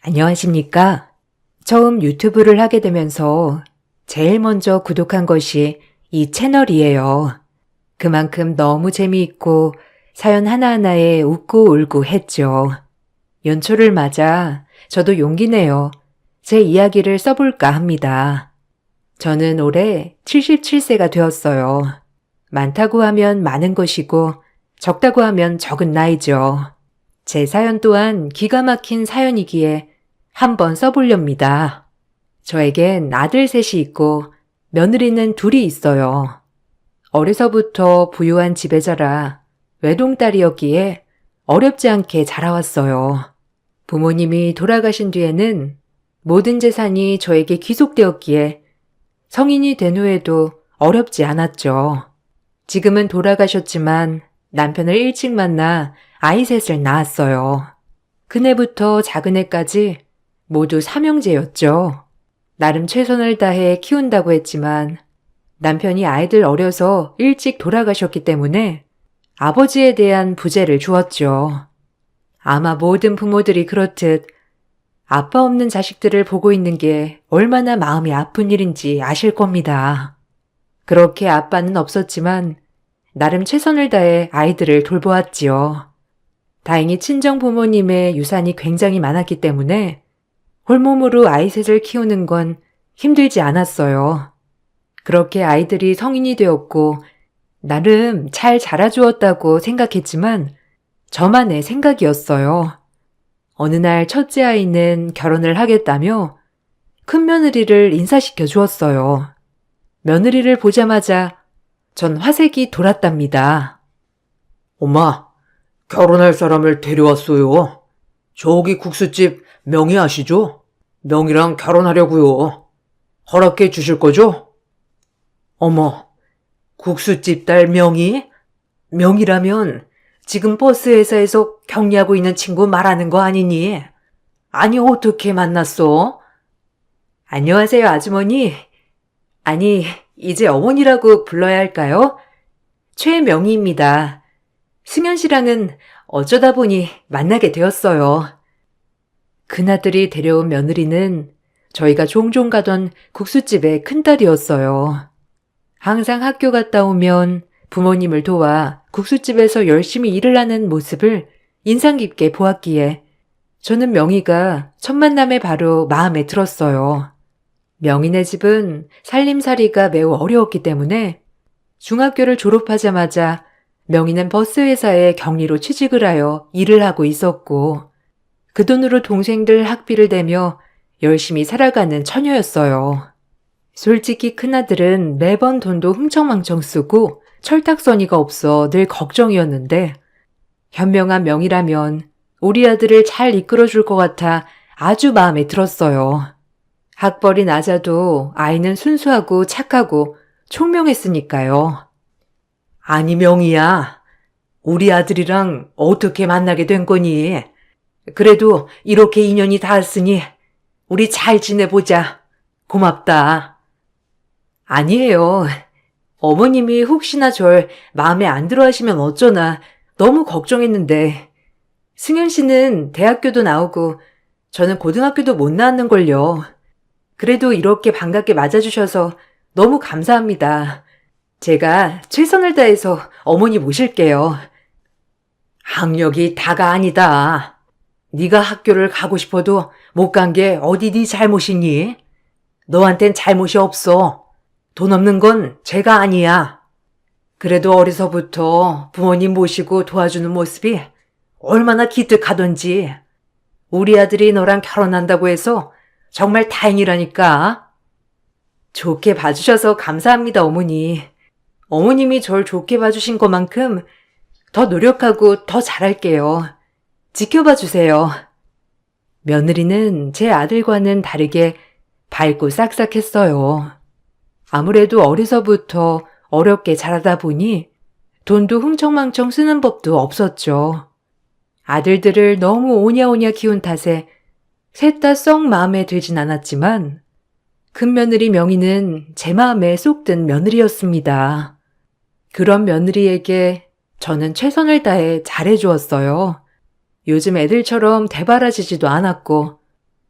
안녕하십니까? 처음 유튜브를 하게 되면서 제일 먼저 구독한 것이 이 채널이에요. 그만큼 너무 재미있고 사연 하나하나에 웃고 울고 했죠. 연초를 맞아 저도 용기 내어 제 이야기를 써볼까 합니다. 저는 올해 77세가 되었어요. 많다고 하면 많은 것이고 적다고 하면 적은 나이죠. 제 사연 또한 기가 막힌 사연이기에 한번 써보렵니다. 저에겐 아들 셋이 있고 며느리는 둘이 있어요. 어려서부터 부유한 집에 자라 외동딸이었기에 어렵지 않게 자라왔어요. 부모님이 돌아가신 뒤에는 모든 재산이 저에게 귀속되었기에 성인이 된 후에도 어렵지 않았죠. 지금은 돌아가셨지만 남편을 일찍 만나 아이 셋을 낳았어요. 큰애부터 작은애까지 모두 삼형제였죠. 나름 최선을 다해 키운다고 했지만 남편이 아이들 어려서 일찍 돌아가셨기 때문에 아버지에 대한 부재를 주었죠. 아마 모든 부모들이 그렇듯 아빠 없는 자식들을 보고 있는 게 얼마나 마음이 아픈 일인지 아실 겁니다. 그렇게 아빠는 없었지만 나름 최선을 다해 아이들을 돌보았지요. 다행히 친정 부모님의 유산이 굉장히 많았기 때문에 홀몸으로 아이 셋을 키우는 건 힘들지 않았어요. 그렇게 아이들이 성인이 되었고 나름 잘 자라주었다고 생각했지만 저만의 생각이었어요. 어느 날 첫째 아이는 결혼을 하겠다며 큰 며느리를 인사시켜 주었어요. 며느리를 보자마자 전 화색이 돌았답니다. 엄마, 결혼할 사람을 데려왔어요. 저기 국수집 명희 아시죠? 명희랑 결혼하려고요. 허락해 주실 거죠? 어머, 국수집 딸 명희? 명희라면 지금 버스 회사에서 격리하고 있는 친구 말하는 거 아니니? 아니, 어떻게 만났어? 안녕하세요, 아주머니. 아니, 이제 어머니라고 불러야 할까요? 최명희입니다. 승현 씨랑은 어쩌다 보니 만나게 되었어요. 큰아들이 데려온 며느리는 저희가 종종 가던 국수집의 큰딸이었어요. 항상 학교 갔다 오면 부모님을 도와 국수집에서 열심히 일을 하는 모습을 인상 깊게 보았기에 저는 명희가 첫 만남에 바로 마음에 들었어요. 명희네 집은 살림살이가 매우 어려웠기 때문에 중학교를 졸업하자마자 명희는 버스 회사에 격리로 취직을 하여 일을 하고 있었고 그 돈으로 동생들 학비를 대며 열심히 살아가는 처녀였어요. 솔직히 큰아들은 매번 돈도 흥청망청 쓰고 철딱서니가 없어 늘 걱정이었는데 현명한 명희라면 우리 아들을 잘 이끌어줄 것 같아 아주 마음에 들었어요. 학벌이 낮아도 아이는 순수하고 착하고 총명했으니까요. 아니, 명희야. 우리 아들이랑 어떻게 만나게 된 거니? 그래도 이렇게 인연이 닿았으니 우리 잘 지내보자. 고맙다. 아니에요. 어머님이 혹시나 절 마음에 안 들어 하시면 어쩌나 너무 걱정했는데 승현 씨는 대학교도 나오고 저는 고등학교도 못 나왔는걸요. 그래도 이렇게 반갑게 맞아주셔서 너무 감사합니다. 제가 최선을 다해서 어머니 모실게요. 학력이 다가 아니다. 네가 학교를 가고 싶어도 못 간 게 어디 네 잘못이니? 너한텐 잘못이 없어. 돈 없는 건 죄가 아니야. 그래도 어려서부터 부모님 모시고 도와주는 모습이 얼마나 기특하던지. 우리 아들이 너랑 결혼한다고 해서 정말 다행이라니까. 좋게 봐주셔서 감사합니다, 어머니. 어머님이 절 좋게 봐주신 것만큼 더 노력하고 더 잘할게요. 지켜봐 주세요. 며느리는 제 아들과는 다르게 밝고 싹싹했어요. 아무래도 어려서부터 어렵게 자라다 보니 돈도 흥청망청 쓰는 법도 없었죠. 아들들을 너무 오냐오냐 키운 탓에 셋 다 썩 마음에 들진 않았지만 큰 며느리 명희는 제 마음에 쏙 든 며느리였습니다. 그런 며느리에게 저는 최선을 다해 잘해주었어요. 요즘 애들처럼 대바라지지도 않았고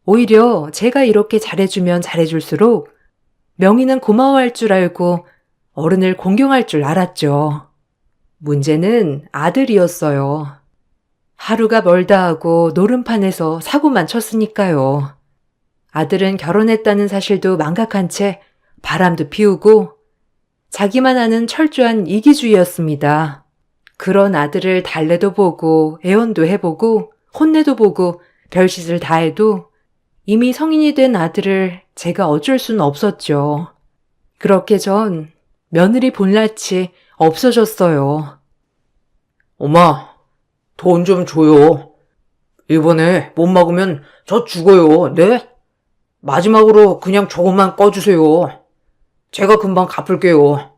오히려 제가 이렇게 잘해주면 잘해줄수록 명희는 고마워할 줄 알고 어른을 공경할 줄 알았죠. 문제는 아들이었어요. 하루가 멀다 하고 노름판에서 사고만 쳤으니까요. 아들은 결혼했다는 사실도 망각한 채 바람도 피우고 자기만 아는 철저한 이기주의였습니다. 그런 아들을 달래도 보고 애원도 해보고 혼내도 보고 별짓을 다 해도 이미 성인이 된 아들을 제가 어쩔 수는 없었죠. 그렇게 전 며느리 본낯이 없어졌어요. 엄마, 돈 좀 줘요. 이번에 못 막으면 저 죽어요, 네? 마지막으로 그냥 조금만 꺼주세요. 제가 금방 갚을게요.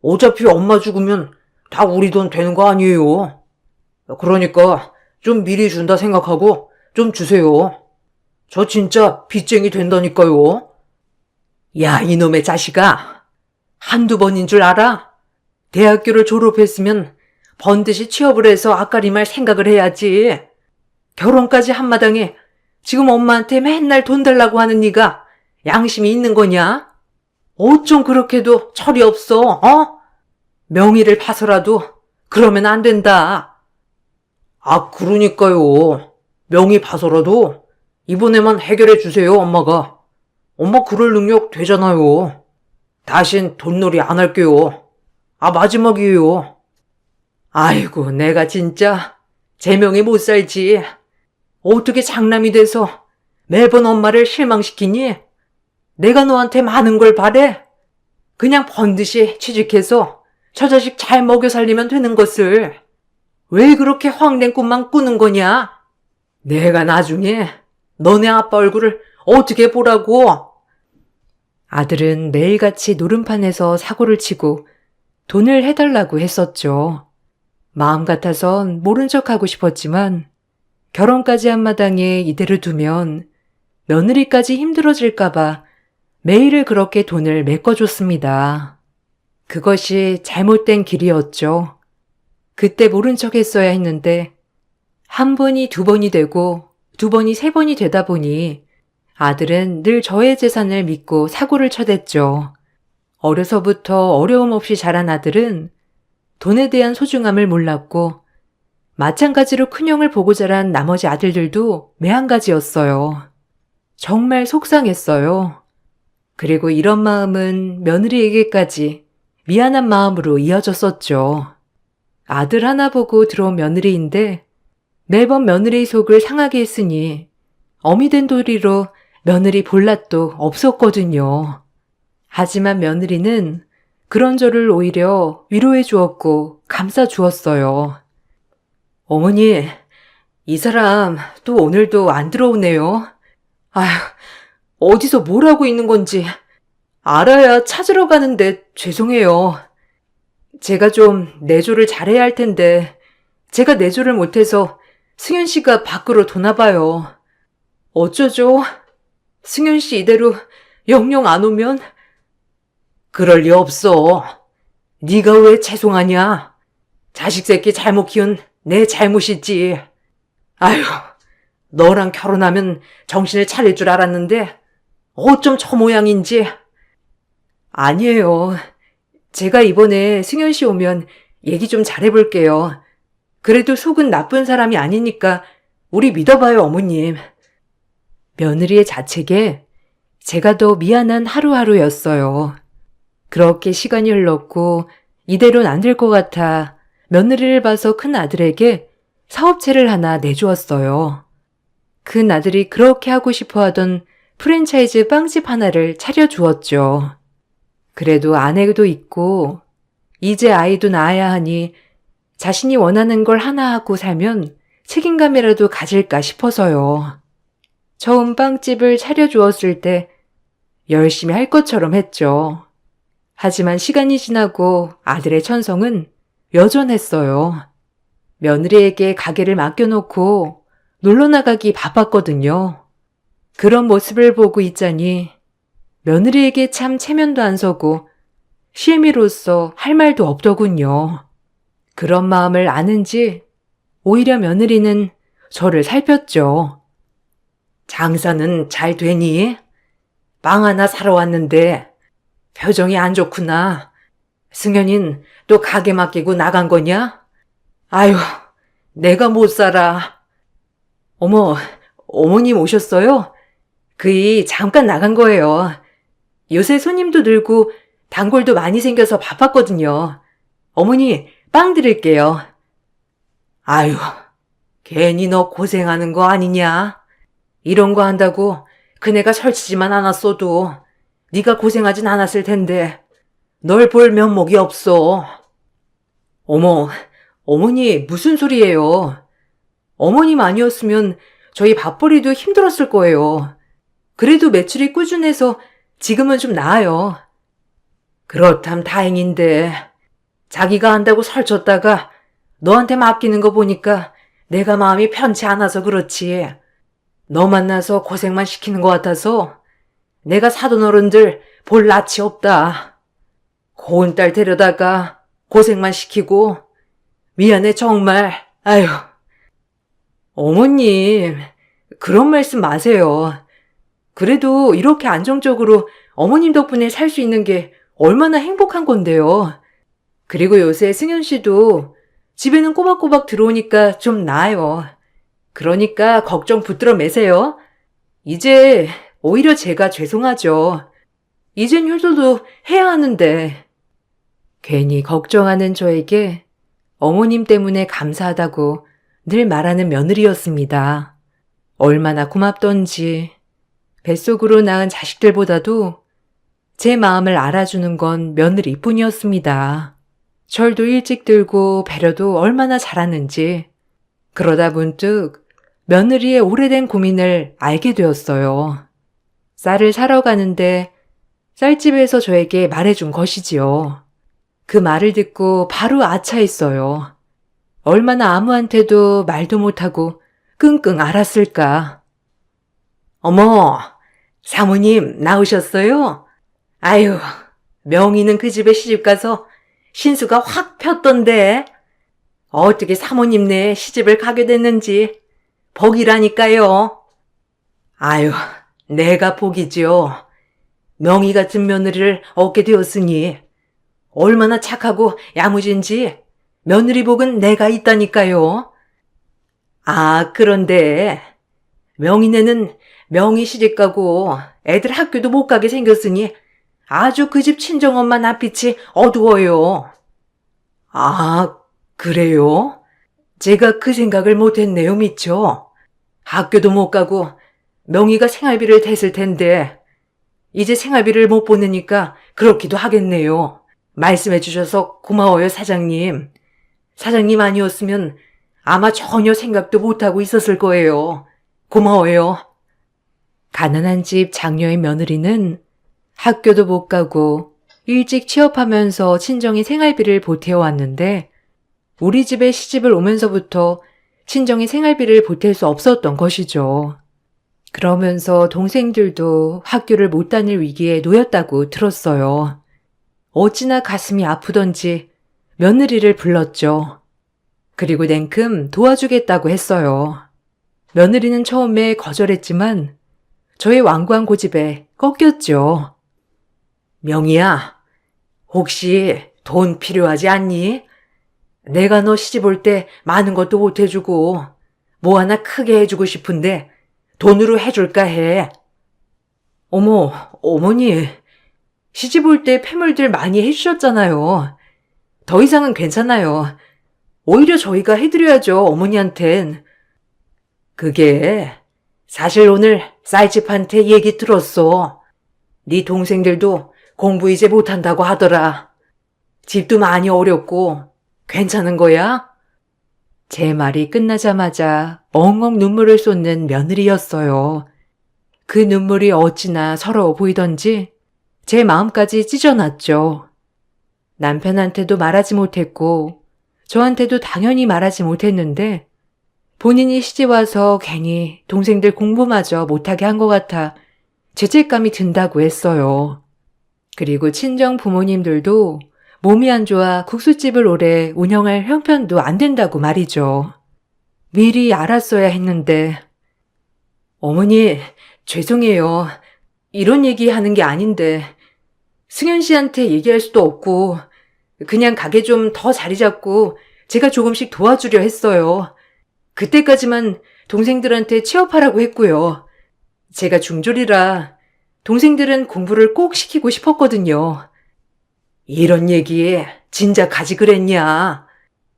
어차피 엄마 죽으면 다 우리 돈 되는 거 아니에요. 그러니까 좀 미리 준다 생각하고 좀 주세요. 저 진짜 빚쟁이 된다니까요. 야, 이놈의 자식아. 한두 번인 줄 알아? 대학교를 졸업했으면 번듯이 취업을 해서 아까리말 생각을 해야지. 결혼까지 한마당에 지금 엄마한테 맨날 돈 달라고 하는 네가 양심이 있는 거냐? 어쩜 그렇게도 철이 없어, 어? 명의를 봐서라도 그러면 안 된다. 아, 그러니까요. 명의 봐서라도 이번에만 해결해 주세요, 엄마가. 엄마 그럴 능력 되잖아요. 다신 돈놀이 안 할게요. 아, 마지막이에요. 아이고, 내가 진짜 제명이 못 살지. 어떻게 장남이 돼서 매번 엄마를 실망시키니? 내가 너한테 많은 걸 바래? 그냥 번듯이 취직해서 저 자식 잘 먹여 살리면 되는 것을 왜 그렇게 황된 꿈만 꾸는 거냐? 내가 나중에 너네 아빠 얼굴을 어떻게 보라고? 아들은 매일같이 노름판에서 사고를 치고 돈을 해달라고 했었죠. 마음 같아선 모른 척하고 싶었지만 결혼까지 한 마당에 이대로 두면 며느리까지 힘들어질까봐 매일을 그렇게 돈을 메꿔줬습니다. 그것이 잘못된 길이었죠. 그때 모른 척 했어야 했는데 한 번이 두 번이 되고 두 번이 세 번이 되다 보니 아들은 늘 저의 재산을 믿고 사고를 쳐댔죠. 어려서부터 어려움 없이 자란 아들은 돈에 대한 소중함을 몰랐고 마찬가지로 큰형을 보고 자란 나머지 아들들도 매한가지였어요. 정말 속상했어요. 그리고 이런 마음은 며느리에게까지 미안한 마음으로 이어졌었죠. 아들 하나 보고 들어온 며느리인데 매번 며느리 속을 상하게 했으니 어미 된 도리로 며느리 볼랏도 없었거든요. 하지만 며느리는 그런 저를 오히려 위로해 주었고 감싸 주었어요. 어머니, 이 사람 또 오늘도 안 들어오네요. 아휴, 어디서 뭘 하고 있는 건지 알아야 찾으러 가는데 죄송해요. 제가 좀 내조를 잘해야 할 텐데 제가 내조를 못해서 승윤 씨가 밖으로 도나 봐요. 어쩌죠? 승윤 씨 이대로 영영 안 오면? 그럴 리 없어. 네가 왜 죄송하냐? 자식 새끼 잘못 키운 내 잘못이지. 아휴, 너랑 결혼하면 정신을 차릴 줄 알았는데 어쩜 저 모양인지. 아니에요. 제가 이번에 승현 씨 오면 얘기 좀 잘해볼게요. 그래도 속은 나쁜 사람이 아니니까 우리 믿어봐요, 어머님. 며느리의 자책에 제가 더 미안한 하루하루였어요. 그렇게 시간이 흘렀고 이대로는 안 될 것 같아 며느리를 봐서 큰 아들에게 사업체를 하나 내주었어요. 큰 아들이 그렇게 하고 싶어 하던 프랜차이즈 빵집 하나를 차려주었죠. 그래도 아내도 있고 이제 아이도 낳아야 하니 자신이 원하는 걸 하나 하고 살면 책임감이라도 가질까 싶어서요. 처음 빵집을 차려주었을 때 열심히 할 것처럼 했죠. 하지만 시간이 지나고 아들의 천성은 여전했어요. 며느리에게 가게를 맡겨놓고 놀러 나가기 바빴거든요. 그런 모습을 보고 있자니 며느리에게 참 체면도 안 서고 시애미로서 할 말도 없더군요. 그런 마음을 아는지 오히려 며느리는 저를 살폈죠. 장사는 잘 되니? 빵 하나 사러 왔는데 표정이 안 좋구나. 승현인 또 가게 맡기고 나간 거냐? 아유, 내가 못 살아. 어머, 어머님 오셨어요? 그이 잠깐 나간 거예요. 요새 손님도 늘고 단골도 많이 생겨서 바빴거든요. 어머니, 빵 드릴게요. 아유, 괜히 너 고생하는 거 아니냐? 이런 거 한다고 그네가 설치지만 않았어도 네가 고생하진 않았을 텐데 널 볼 면목이 없어. 어머, 어머니 무슨 소리예요? 어머님 아니었으면 저희 밥벌이도 힘들었을 거예요. 그래도 매출이 꾸준해서 지금은 좀 나아요. 그렇담 다행인데 자기가 한다고 설쳤다가 너한테 맡기는 거 보니까 내가 마음이 편치 않아서 그렇지. 너 만나서 고생만 시키는 것 같아서 내가 사돈 어른들 볼 낯이 없다. 고운 딸 데려다가 고생만 시키고 미안해 정말. 아유. 어머님, 그런 말씀 마세요. 그래도 이렇게 안정적으로 어머님 덕분에 살 수 있는 게 얼마나 행복한 건데요. 그리고 요새 승현 씨도 집에는 꼬박꼬박 들어오니까 좀 나아요. 그러니까 걱정 붙들어 매세요. 이제 오히려 제가 죄송하죠. 이젠 효도도 해야 하는데. 괜히 걱정하는 저에게 어머님 때문에 감사하다고 늘 말하는 며느리였습니다. 얼마나 고맙던지 뱃속으로 낳은 자식들보다도 제 마음을 알아주는 건 며느리뿐이었습니다. 철도 일찍 들고 배려도 얼마나 잘하는지 그러다 문득 며느리의 오래된 고민을 알게 되었어요. 쌀을 사러 가는데 쌀집에서 저에게 말해준 것이지요. 그 말을 듣고 바로 아차했어요. 얼마나 아무한테도 말도 못하고 끙끙 앓았을까. 어머, 사모님 나오셨어요? 아유, 명희는 그 집에 시집가서 신수가 확 폈던데 어떻게 사모님네 시집을 가게 됐는지 복이라니까요. 아유, 내가 복이지요. 명희 같은 며느리를 얻게 되었으니 얼마나 착하고 야무진지 며느리 복은 내가 있다니까요. 아, 그런데 명희네는 명희 시집가고 애들 학교도 못 가게 생겼으니 아주 그 집 친정엄마 낯빛이 어두워요. 아, 그래요? 제가 그 생각을 못했네요, 미처. 학교도 못 가고 명희가 생활비를 댔을 텐데 이제 생활비를 못 보내니까 그렇기도 하겠네요. 말씀해 주셔서 고마워요, 사장님. 사장님 아니었으면 아마 전혀 생각도 못하고 있었을 거예요. 고마워요. 가난한 집 장녀의 며느리는 학교도 못 가고 일찍 취업하면서 친정이 생활비를 보태어왔는데 우리 집에 시집을 오면서부터 친정이 생활비를 보탤 수 없었던 것이죠. 그러면서 동생들도 학교를 못 다닐 위기에 놓였다고 들었어요. 어찌나 가슴이 아프던지 며느리를 불렀죠. 그리고 냉큼 도와주겠다고 했어요. 며느리는 처음에 거절했지만 저의 완고한 고집에 꺾였죠. 명희야, 혹시 돈 필요하지 않니? 내가 너 시집 올 때 많은 것도 못 해주고 뭐 하나 크게 해주고 싶은데 돈으로 해줄까 해. 어머, 어머니, 시집 올 때 폐물들 많이 해주셨잖아요. 더 이상은 괜찮아요. 오히려 저희가 해드려야죠, 어머니한텐. 그게 사실 오늘 쌀집한테 얘기 들었어. 네 동생들도 공부 이제 못한다고 하더라. 집도 많이 어렵고 괜찮은 거야? 제 말이 끝나자마자 엉엉 눈물을 쏟는 며느리였어요. 그 눈물이 어찌나 서러워 보이던지 제 마음까지 찢어놨죠. 남편한테도 말하지 못했고 저한테도 당연히 말하지 못했는데 본인이 시집와서 괜히 동생들 공부마저 못하게 한 것 같아 죄책감이 든다고 했어요. 그리고 친정 부모님들도 몸이 안 좋아 국수집을 오래 운영할 형편도 안 된다고 말이죠. 미리 알았어야 했는데 어머니, 죄송해요. 이런 얘기 하는 게 아닌데, 승현 씨한테 얘기할 수도 없고, 그냥 가게 좀 더 자리 잡고 제가 조금씩 도와주려 했어요. 그때까지만 동생들한테 취업하라고 했고요. 제가 중졸이라 동생들은 공부를 꼭 시키고 싶었거든요. 이런 얘기 진작 가지 그랬냐?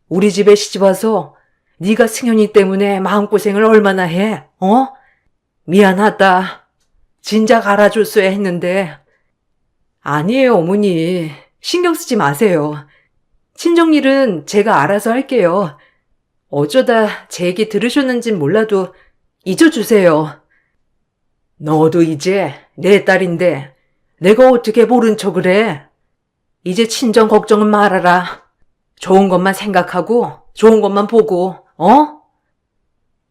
우리 집에 시집와서 네가 승현이 때문에 마음고생을 얼마나 해? 미안하다. 진작 알아줬어야 했는데. 아니에요, 어머니. 신경 쓰지 마세요. 친정일은 제가 알아서 할게요. 어쩌다 제 얘기 들으셨는진 몰라도 잊어주세요. 너도 이제 내 딸인데 내가 어떻게 모른 척을 해? 이제 친정 걱정은 말아라. 좋은 것만 생각하고 좋은 것만 보고,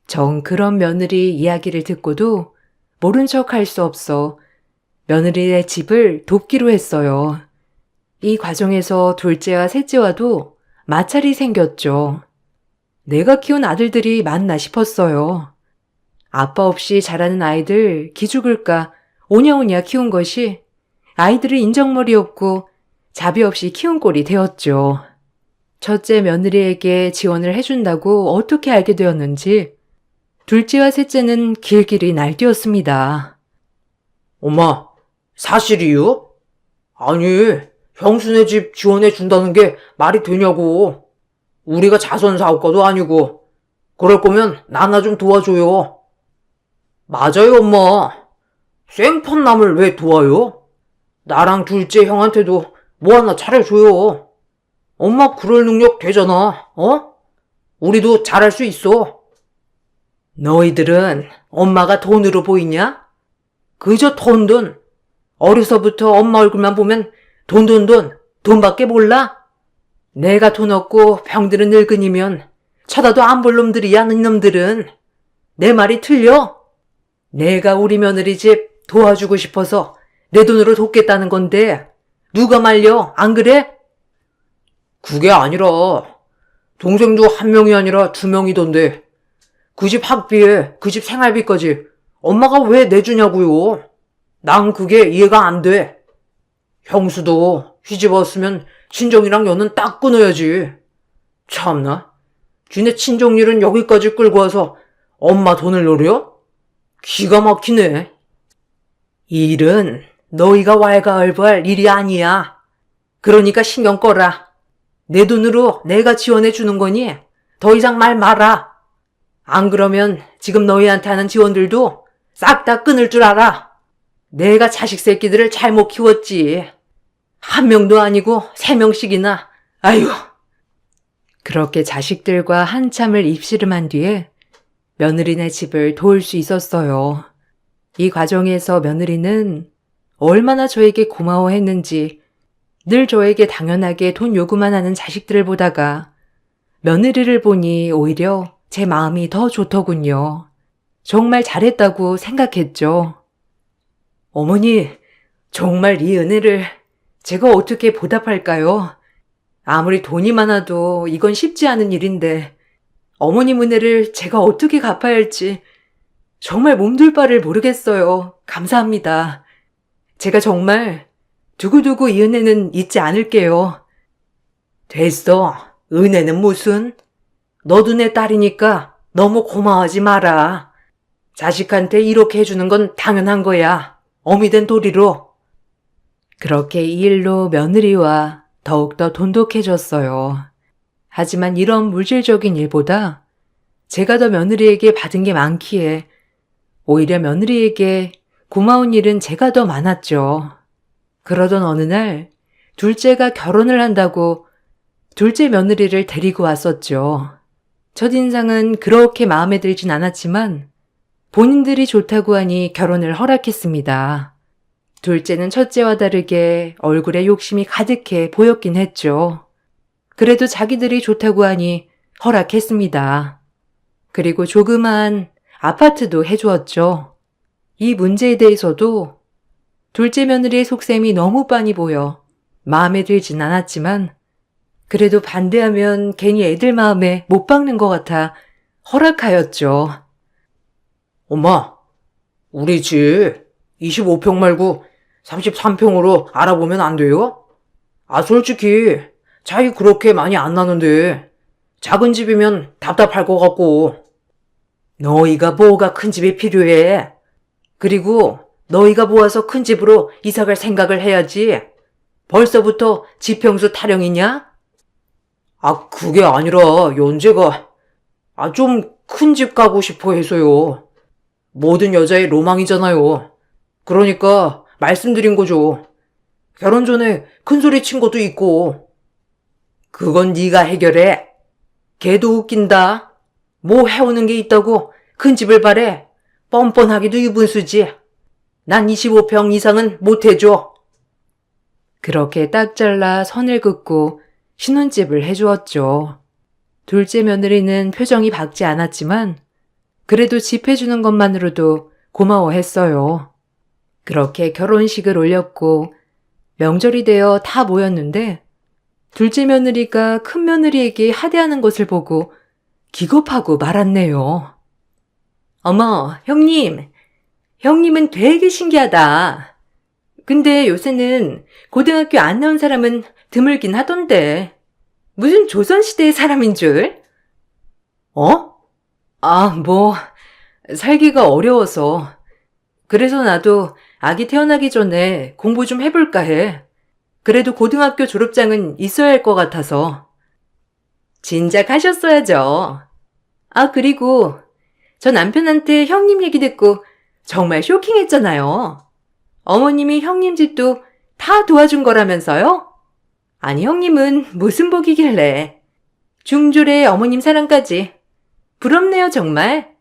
정 그런 며느리 이야기를 듣고도 모른 척 할 수 없어 며느리의 집을 돕기로 했어요. 이 과정에서 둘째와 셋째와도 마찰이 생겼죠. 내가 키운 아들들이 맞나 싶었어요. 아빠 없이 자라는 아이들 기죽을까 오냐오냐 키운 것이 아이들을 인정머리 없고 자비 없이 키운 꼴이 되었죠. 첫째 며느리에게 지원을 해준다고 어떻게 알게 되었는지 둘째와 셋째는 길길이 날뛰었습니다. 엄마, 사실이요? 아니, 형수네 집 지원해 준다는 게 말이 되냐고. 우리가 자선 사업가도 아니고. 그럴 거면 나나 좀 도와줘요. 맞아요, 엄마. 생판남을 왜 도와요? 나랑 둘째 형한테도 뭐 하나 차려줘요. 엄마 그럴 능력 되잖아, 우리도 잘할 수 있어. 너희들은 엄마가 돈으로 보이냐? 그저 돈. 어려서부터 엄마 얼굴만 보면 돈밖에 몰라? 내가 돈 없고 병드는 늙은이면 쳐다도 안 볼 놈들이야, 이놈들은. 내 말이 틀려? 내가 우리 며느리 집 도와주고 싶어서 내 돈으로 돕겠다는 건데 누가 말려, 안 그래? 그게 아니라 동생도 한 명이 아니라 두 명이던데 그 집 학비에 그 집 생활비까지 엄마가 왜 내주냐고요. 난 그게 이해가 안 돼. 형수도 시집 왔으면 친정이랑 연은 딱 끊어야지. 참나, 쥐네 친정일은 여기까지 끌고 와서 엄마 돈을 노려? 기가 막히네. 이 일은 너희가 왈가왈부할 일이 아니야. 그러니까 신경 꺼라. 내 돈으로 내가 지원해 주는 거니 더 이상 말 마라. 안 그러면 지금 너희한테 하는 지원들도 싹 다 끊을 줄 알아. 내가 자식 새끼들을 잘못 키웠지. 한 명도 아니고 3명씩이나. 아이고. 그렇게 자식들과 한참을 입씨름한 뒤에 며느리네 집을 도울 수 있었어요. 이 과정에서 며느리는 얼마나 저에게 고마워했는지 늘 저에게 당연하게 돈 요구만 하는 자식들을 보다가 며느리를 보니 오히려 제 마음이 더 좋더군요. 정말 잘했다고 생각했죠. 어머니, 정말 이 은혜를 제가 어떻게 보답할까요? 아무리 돈이 많아도 이건 쉽지 않은 일인데 어머님 은혜를 제가 어떻게 갚아야 할지 정말 몸둘 바를 모르겠어요. 감사합니다. 제가 정말 두고두고 이 은혜는 잊지 않을게요. 됐어. 은혜는 무슨? 너도 내 딸이니까 너무 고마워하지 마라. 자식한테 이렇게 해주는 건 당연한 거야. 어미 된 도리로. 그렇게 이 일로 며느리와 더욱더 돈독해졌어요. 하지만 이런 물질적인 일보다 제가 더 며느리에게 받은 게 많기에 오히려 며느리에게 고마운 일은 제가 더 많았죠. 그러던 어느 날 둘째가 결혼을 한다고 둘째 며느리를 데리고 왔었죠. 첫인상은 그렇게 마음에 들진 않았지만 본인들이 좋다고 하니 결혼을 허락했습니다. 둘째는 첫째와 다르게 얼굴에 욕심이 가득해 보였긴 했죠. 그래도 자기들이 좋다고 하니 허락했습니다. 그리고 조그만 아파트도 해주었죠. 이 문제에 대해서도 둘째 며느리의 속셈이 너무 빤히 보여 마음에 들진 않았지만 그래도 반대하면 괜히 애들 마음에 못 박는 것 같아 허락하였죠. 엄마, 우리 집 25평 말고 33평으로 알아보면 안 돼요? 아, 솔직히 차이 그렇게 많이 안 나는데 작은 집이면 답답할 것 같고. 너희가 뭐가 큰 집이 필요해? 그리고 너희가 모아서 큰 집으로 이사갈 생각을 해야지. 벌써부터 지평수 타령이냐? 아, 그게 아니라 연재가 좀 큰 집 가고 싶어 해서요. 모든 여자의 로망이잖아요. 그러니까 말씀드린 거죠. 결혼 전에 큰소리 친 것도 있고. 그건 네가 해결해. 걔도 웃긴다. 뭐 해오는 게 있다고 큰 집을 바래. 뻔뻔하기도 유분수지. 난 25평 이상은 못 해줘. 그렇게 딱 잘라 선을 긋고 신혼집을 해주었죠. 둘째 며느리는 표정이 밝지 않았지만 그래도 집 해주는 것만으로도 고마워했어요. 그렇게 결혼식을 올렸고 명절이 되어 다 모였는데 둘째 며느리가 큰 며느리에게 하대하는 것을 보고 기겁하고 말았네요. 어머, 형님은 되게 신기하다. 근데 요새는 고등학교 안 나온 사람은 드물긴 하던데 무슨 조선시대의 사람인 줄? 어? 살기가 어려워서. 그래서 나도 아기 태어나기 전에 공부 좀 해볼까 해. 그래도 고등학교 졸업장은 있어야 할 것 같아서. 진작 하셨어야죠. 그리고 저 남편한테 형님 얘기 듣고 정말 쇼킹했잖아요. 어머님이 형님 집도 다 도와준 거라면서요? 아니, 형님은 무슨 복이길래. 중졸의 어머님 사랑까지. 부럽네요, 정말.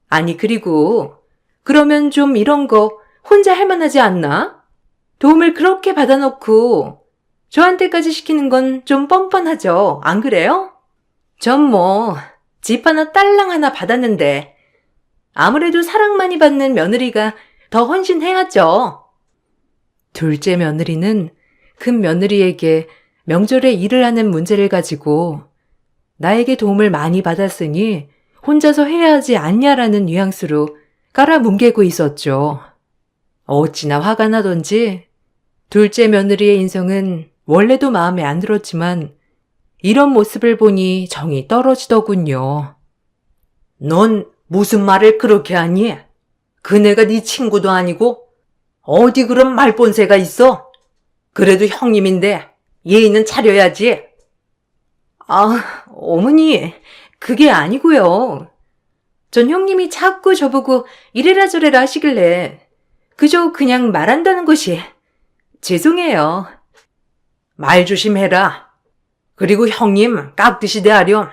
아니, 그리고 그러면 좀 이런 거 혼자 할 만하지 않나? 도움을 그렇게 받아놓고 저한테까지 시키는 건 좀 뻔뻔하죠. 안 그래요? 전 집 하나 딸랑 하나 받았는데 아무래도 사랑 많이 받는 며느리가 더 헌신해야죠. 둘째 며느리는 큰 며느리에게 명절에 일을 하는 문제를 가지고 나에게 도움을 많이 받았으니 혼자서 해야 하지 않냐라는 뉘앙스로 깔아뭉개고 있었죠. 어찌나 화가 나던지 둘째 며느리의 인성은 원래도 마음에 안 들었지만 이런 모습을 보니 정이 떨어지더군요. 넌 무슨 말을 그렇게 하니? 그네가 네 친구도 아니고 어디 그런 말본새가 있어? 그래도 형님인데 예의는 차려야지. 어머니, 그게 아니고요. 전 형님이 자꾸 저보고 이래라 저래라 하시길래 그저 그냥 말한다는 것이. 죄송해요. 말 조심해라. 그리고 형님 깍듯이 대하렴.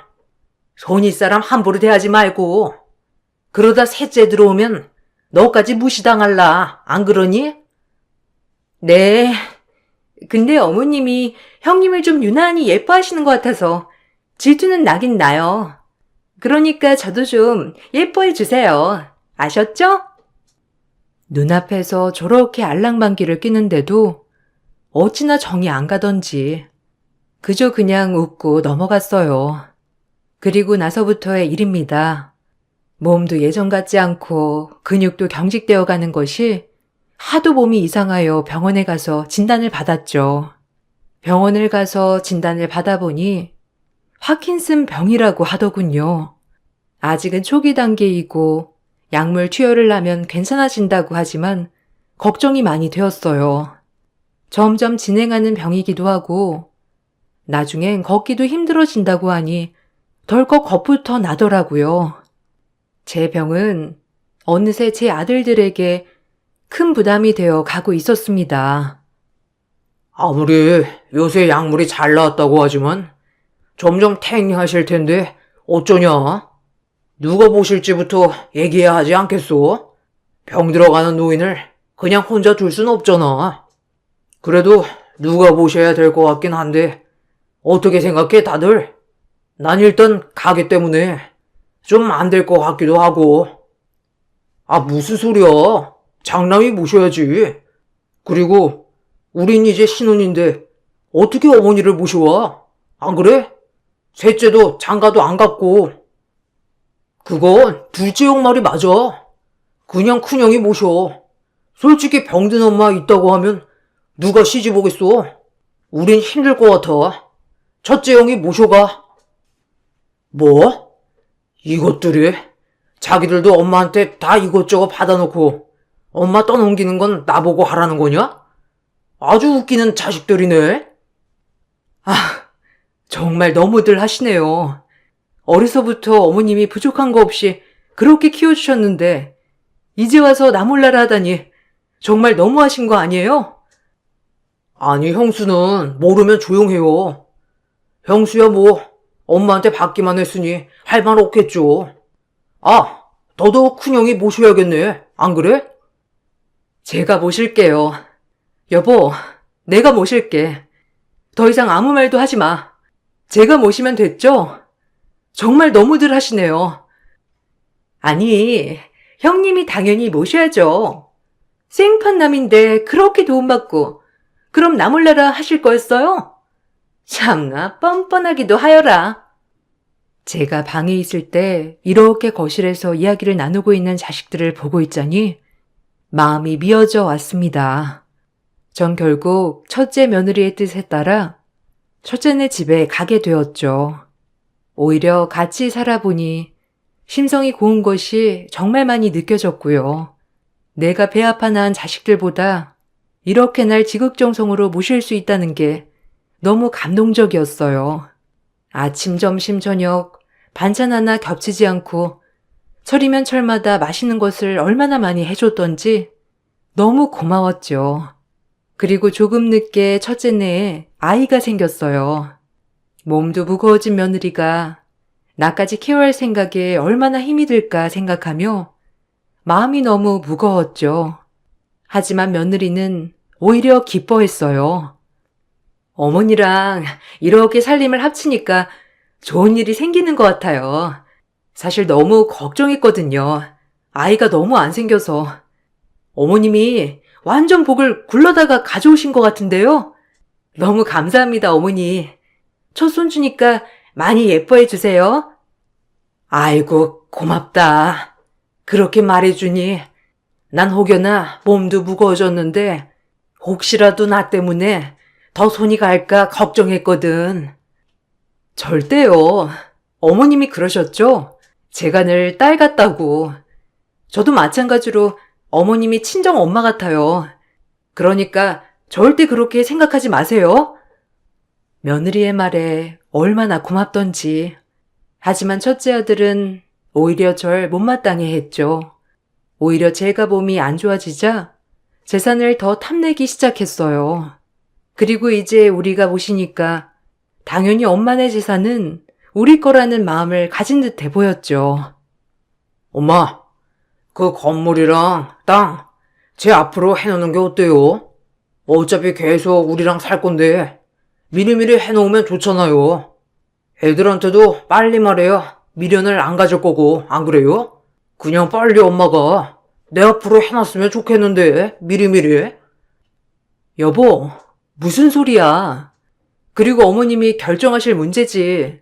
손윗사람 함부로 대하지 말고. 그러다 셋째 들어오면 너까지 무시당할라. 안 그러니? 네. 근데 어머님이 형님을 좀 유난히 예뻐하시는 것 같아서 질투는 나긴 나요. 그러니까 저도 좀 예뻐해 주세요. 아셨죠? 눈앞에서 저렇게 알랑방귀를 끼는데도 어찌나 정이 안 가던지 그저 그냥 웃고 넘어갔어요. 그리고 나서부터의 일입니다. 몸도 예전 같지 않고 근육도 경직되어 가는 것이 하도 몸이 이상하여 병원에 가서 진단을 받았죠. 병원을 가서 진단을 받아보니 파킨슨 병이라고 하더군요. 아직은 초기 단계이고 약물 투여를 하면 괜찮아진다고 하지만 걱정이 많이 되었어요. 점점 진행하는 병이기도 하고 나중엔 걷기도 힘들어진다고 하니 덜컥 겁부터 나더라고요. 제 병은 어느새 제 아들들에게 큰 부담이 되어 가고 있었습니다. 아무리 요새 약물이 잘 나왔다고 하지만 점점 탱하실 텐데 어쩌냐? 누가 보실지부터 얘기해야 하지 않겠소? 병 들어가는 노인을 그냥 혼자 둘 순 없잖아. 그래도 누가 보셔야 될 것 같긴 한데 어떻게 생각해 다들? 난 일단 가게 때문에 좀 안 될 것 같기도 하고. 무슨 소리야? 장남이 모셔야지. 그리고 우린 이제 신혼인데 어떻게 어머니를 모셔와? 안 그래? 셋째도 장가도 안 갔고. 그건 둘째 형 말이 맞아. 그냥 큰형이 모셔. 솔직히 병든 엄마 있다고 하면 누가 시집 오겠어? 우린 힘들 것 같아. 첫째 형이 모셔가. 뭐? 이것들이? 자기들도 엄마한테 다 이것저것 받아놓고 엄마 떠넘기는 건 나보고 하라는 거냐? 아주 웃기는 자식들이네. 아, 정말 너무들 하시네요. 어려서부터 어머님이 부족한 거 없이 그렇게 키워주셨는데 이제 와서 나 몰라라 하다니 정말 너무하신 거 아니에요? 아니, 형수는 모르면 조용해요. 형수야 뭐 엄마한테 받기만 했으니 할 말 없겠죠. 아, 너도 큰형이 모셔야겠네. 안 그래? 제가 모실게요. 여보, 내가 모실게. 더 이상 아무 말도 하지 마. 제가 모시면 됐죠? 정말 너무들 하시네요. 아니, 형님이 당연히 모셔야죠. 생판남인데 그렇게 도움받고 그럼 나 몰라라 하실 거였어요? 참나 뻔뻔하기도 하여라. 제가 방에 있을 때 이렇게 거실에서 이야기를 나누고 있는 자식들을 보고 있자니 마음이 미어져 왔습니다. 전 결국 첫째 며느리의 뜻에 따라 첫째네 집에 가게 되었죠. 오히려 같이 살아보니 심성이 고운 것이 정말 많이 느껴졌고요. 내가 배 아파 낳은 자식들보다 이렇게 날 지극정성으로 모실 수 있다는 게 너무 감동적이었어요. 아침, 점심, 저녁 반찬 하나 겹치지 않고 철이면 철마다 맛있는 것을 얼마나 많이 해줬던지 너무 고마웠죠. 그리고 조금 늦게 첫째네에 아이가 생겼어요. 몸도 무거워진 며느리가 나까지 케어할 생각에 얼마나 힘이 들까 생각하며 마음이 너무 무거웠죠. 하지만 며느리는 오히려 기뻐했어요. 어머니랑 이렇게 살림을 합치니까 좋은 일이 생기는 것 같아요. 사실 너무 걱정했거든요. 아이가 너무 안 생겨서. 어머님이 완전 복을 굴러다가 가져오신 것 같은데요. 너무 감사합니다, 어머니. 첫 손주니까 많이 예뻐해 주세요. 아이고, 고맙다. 그렇게 말해주니 난 혹여나 몸도 무거워졌는데 혹시라도 나 때문에 더 손이 갈까 걱정했거든. 절대요. 어머님이 그러셨죠? 제가 늘 딸 같다고. 저도 마찬가지로 어머님이 친정 엄마 같아요. 그러니까 절대 그렇게 생각하지 마세요. 며느리의 말에 얼마나 고맙던지. 하지만 첫째 아들은 오히려 절 못마땅해 했죠. 오히려 제가 몸이 안 좋아지자 재산을 더 탐내기 시작했어요. 그리고 이제 우리가 모시니까 당연히 엄마네 재산은 우리 거라는 마음을 가진 듯해 보였죠. 엄마, 그 건물이랑 땅, 제 앞으로 해놓는 게 어때요? 어차피 계속 우리랑 살 건데 미리미리 해놓으면 좋잖아요. 애들한테도 빨리 말해야 미련을 안 가질 거고, 안 그래요? 그냥 빨리 엄마가 내 앞으로 해놨으면 좋겠는데, 미리미리. 여보, 무슨 소리야. 그리고 어머님이 결정하실 문제지.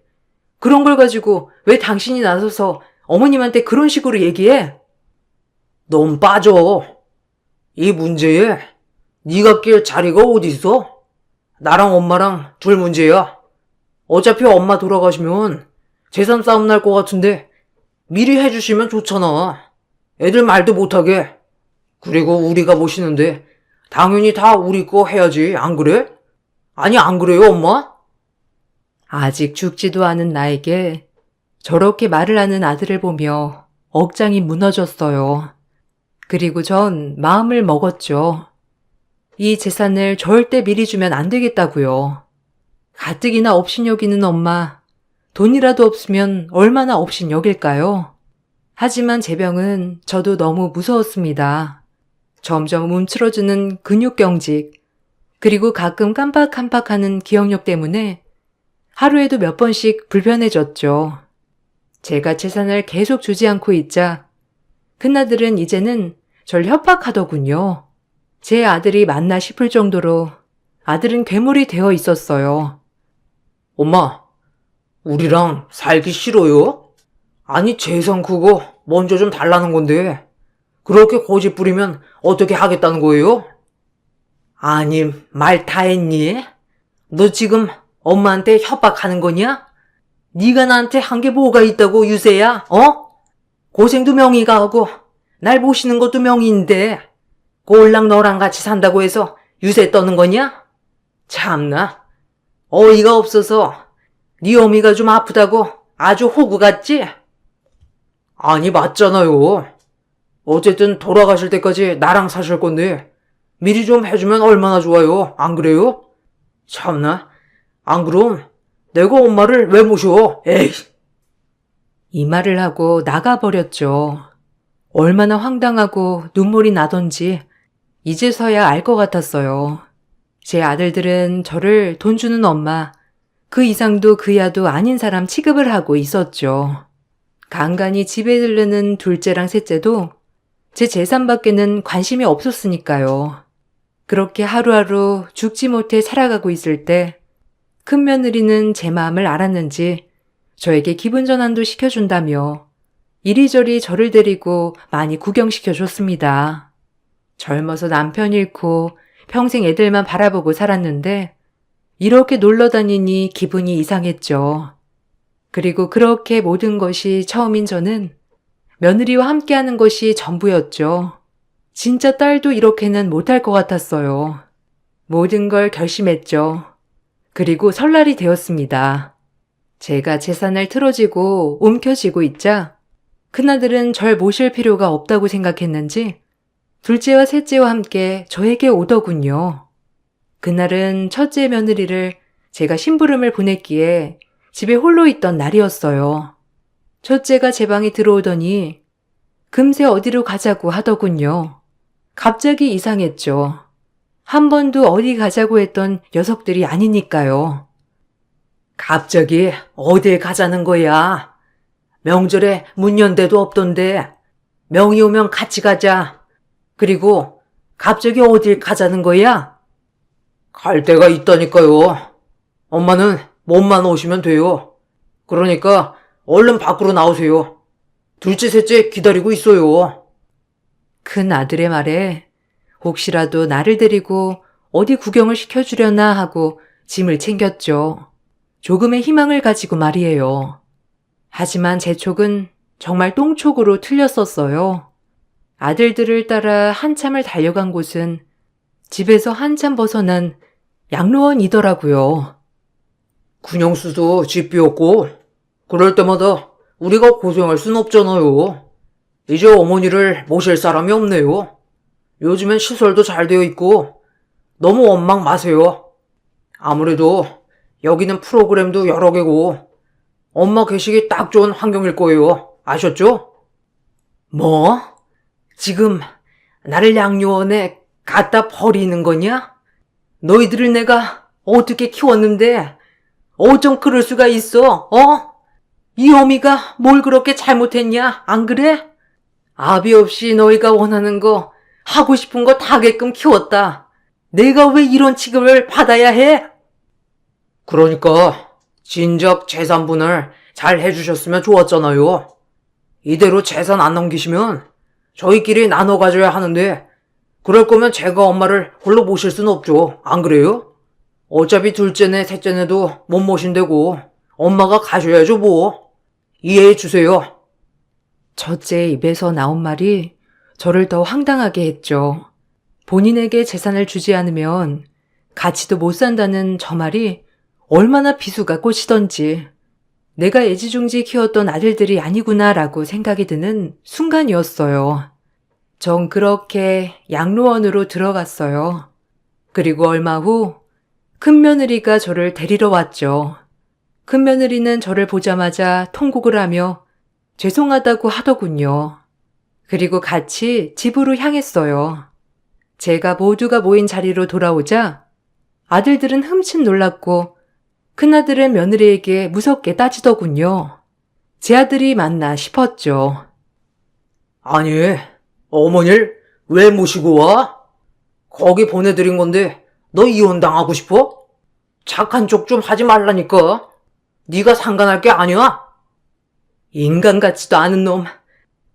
그런 걸 가지고 왜 당신이 나서서 어머님한테 그런 식으로 얘기해? 넌 빠져. 이 문제에 네가 낄 자리가 어디 있어? 나랑 엄마랑 둘 문제야. 어차피 엄마 돌아가시면 재산 싸움 날 것 같은데 미리 해주시면 좋잖아. 애들 말도 못하게. 그리고 우리가 모시는데 당연히 다 우리 거 해야지, 안 그래? 아니, 안 그래요, 엄마? 아직 죽지도 않은 나에게 저렇게 말을 하는 아들을 보며 억장이 무너졌어요. 그리고 전 마음을 먹었죠. 이 재산을 절대 미리 주면 안 되겠다고요. 가뜩이나 업신여기는 엄마, 돈이라도 없으면 얼마나 업신여길까요? 하지만 제 병은 저도 너무 무서웠습니다. 점점 움츠러드는 근육경직, 그리고 가끔 깜빡깜빡하는 기억력 때문에 하루에도 몇 번씩 불편해졌죠. 제가 재산을 계속 주지 않고 있자 큰아들은 이제는 절 협박하더군요. 제 아들이 맞나 싶을 정도로 아들은 괴물이 되어 있었어요. 엄마, 우리랑 살기 싫어요? 아니, 재산 그거 먼저 좀 달라는 건데 그렇게 고집 부리면 어떻게 하겠다는 거예요? 아니, 말 다 했니? 너 지금 엄마한테 협박하는 거냐? 네가 나한테 한 게 뭐가 있다고, 유세야? 어? 고생도 명의가 하고 날 모시는 것도 명의인데 꼴랑 너랑 같이 산다고 해서 유세 떠는 거냐? 참나, 어이가 없어서 네 어미가 좀 아프다고 아주 호구 같지? 아니, 맞잖아요. 어쨌든 돌아가실 때까지 나랑 사실 건데 미리 좀 해주면 얼마나 좋아요. 안 그래요? 참나, 안 그럼 내가 엄마를 왜 모셔? 에이. 이 말을 하고 나가버렸죠. 얼마나 황당하고 눈물이 나던지 이제서야 알 것 같았어요. 제 아들들은 저를 돈 주는 엄마, 그 이상도 그야도 아닌 사람 취급을 하고 있었죠. 간간히 집에 들르는 둘째랑 셋째도 제 재산밖에는 관심이 없었으니까요. 그렇게 하루하루 죽지 못해 살아가고 있을 때 큰 며느리는 제 마음을 알았는지 저에게 기분 전환도 시켜준다며 이리저리 저를 데리고 많이 구경시켜줬습니다. 젊어서 남편 잃고 평생 애들만 바라보고 살았는데 이렇게 놀러 다니니 기분이 이상했죠. 그리고 그렇게 모든 것이 처음인 저는 며느리와 함께하는 것이 전부였죠. 진짜 딸도 이렇게는 못할 것 같았어요. 모든 걸 결심했죠. 그리고 설날이 되었습니다. 제가 재산을 틀어지고 움켜쥐고 있자 큰아들은 절 모실 필요가 없다고 생각했는지 둘째와 셋째와 함께 저에게 오더군요. 그날은 첫째 며느리를 제가 심부름을 보냈기에 집에 홀로 있던 날이었어요. 첫째가 제 방에 들어오더니 금세 어디로 가자고 하더군요. 갑자기 이상했죠. 한 번도 어디 가자고 했던 녀석들이 아니니까요. 갑자기 어딜 가자는 거야? 명절에 문 연 데도 없던데 명이 오면 같이 가자. 그리고 갑자기 어딜 가자는 거야? 갈 데가 있다니까요. 엄마는 몸만 오시면 돼요. 그러니까 얼른 밖으로 나오세요. 둘째, 셋째 기다리고 있어요. 큰 아들의 말에 혹시라도 나를 데리고 어디 구경을 시켜주려나 하고 짐을 챙겼죠. 조금의 희망을 가지고 말이에요. 하지만 제 촉은 정말 똥촉으로 틀렸었어요. 아들들을 따라 한참을 달려간 곳은 집에서 한참 벗어난 양로원이더라고요. 군영수도 집 비웠고 그럴 때마다 우리가 고생할 순 없잖아요. 이제 어머니를 모실 사람이 없네요. 요즘엔 시설도 잘 되어 있고 너무 원망 마세요. 아무래도 여기는 프로그램도 여러 개고 엄마 계시기 딱 좋은 환경일 거예요. 아셨죠? 뭐? 지금 나를 양로원에 갖다 버리는 거냐? 너희들을 내가 어떻게 키웠는데 어쩜 그럴 수가 있어? 어? 이 어미가 뭘 그렇게 잘못했냐? 안 그래? 아비 없이 너희가 원하는 거 하고 싶은 거 다 하게끔 키웠다. 내가 왜 이런 취급을 받아야 해? 그러니까 진작 재산분할 잘 해주셨으면 좋았잖아요. 이대로 재산 안 넘기시면 저희끼리 나눠 가져야 하는데 그럴 거면 제가 엄마를 홀로 모실 수는 없죠. 안 그래요? 어차피 둘째네 셋째네도 못 모신다고 엄마가 가셔야죠 뭐. 이해해 주세요. 첫째 입에서 나온 말이 저를 더 황당하게 했죠. 본인에게 재산을 주지 않으면 같이도 못 산다는 저 말이 얼마나 비수가 꽂히던지 내가 애지중지 키웠던 아들들이 아니구나라고 생각이 드는 순간이었어요. 전 그렇게 양로원으로 들어갔어요. 그리고 얼마 후 큰며느리가 저를 데리러 왔죠. 큰며느리는 저를 보자마자 통곡을 하며 죄송하다고 하더군요. 그리고 같이 집으로 향했어요. 제가 모두가 모인 자리로 돌아오자 아들들은 흠칫 놀랐고 큰아들은 며느리에게 무섭게 따지더군요. 제 아들이 맞나 싶었죠. 아니, 어머니를 왜 모시고 와? 거기 보내드린 건데 너 이혼당하고 싶어? 착한 척 좀 하지 말라니까. 네가 상관할 게 아니야. 인간 같지도 않은 놈.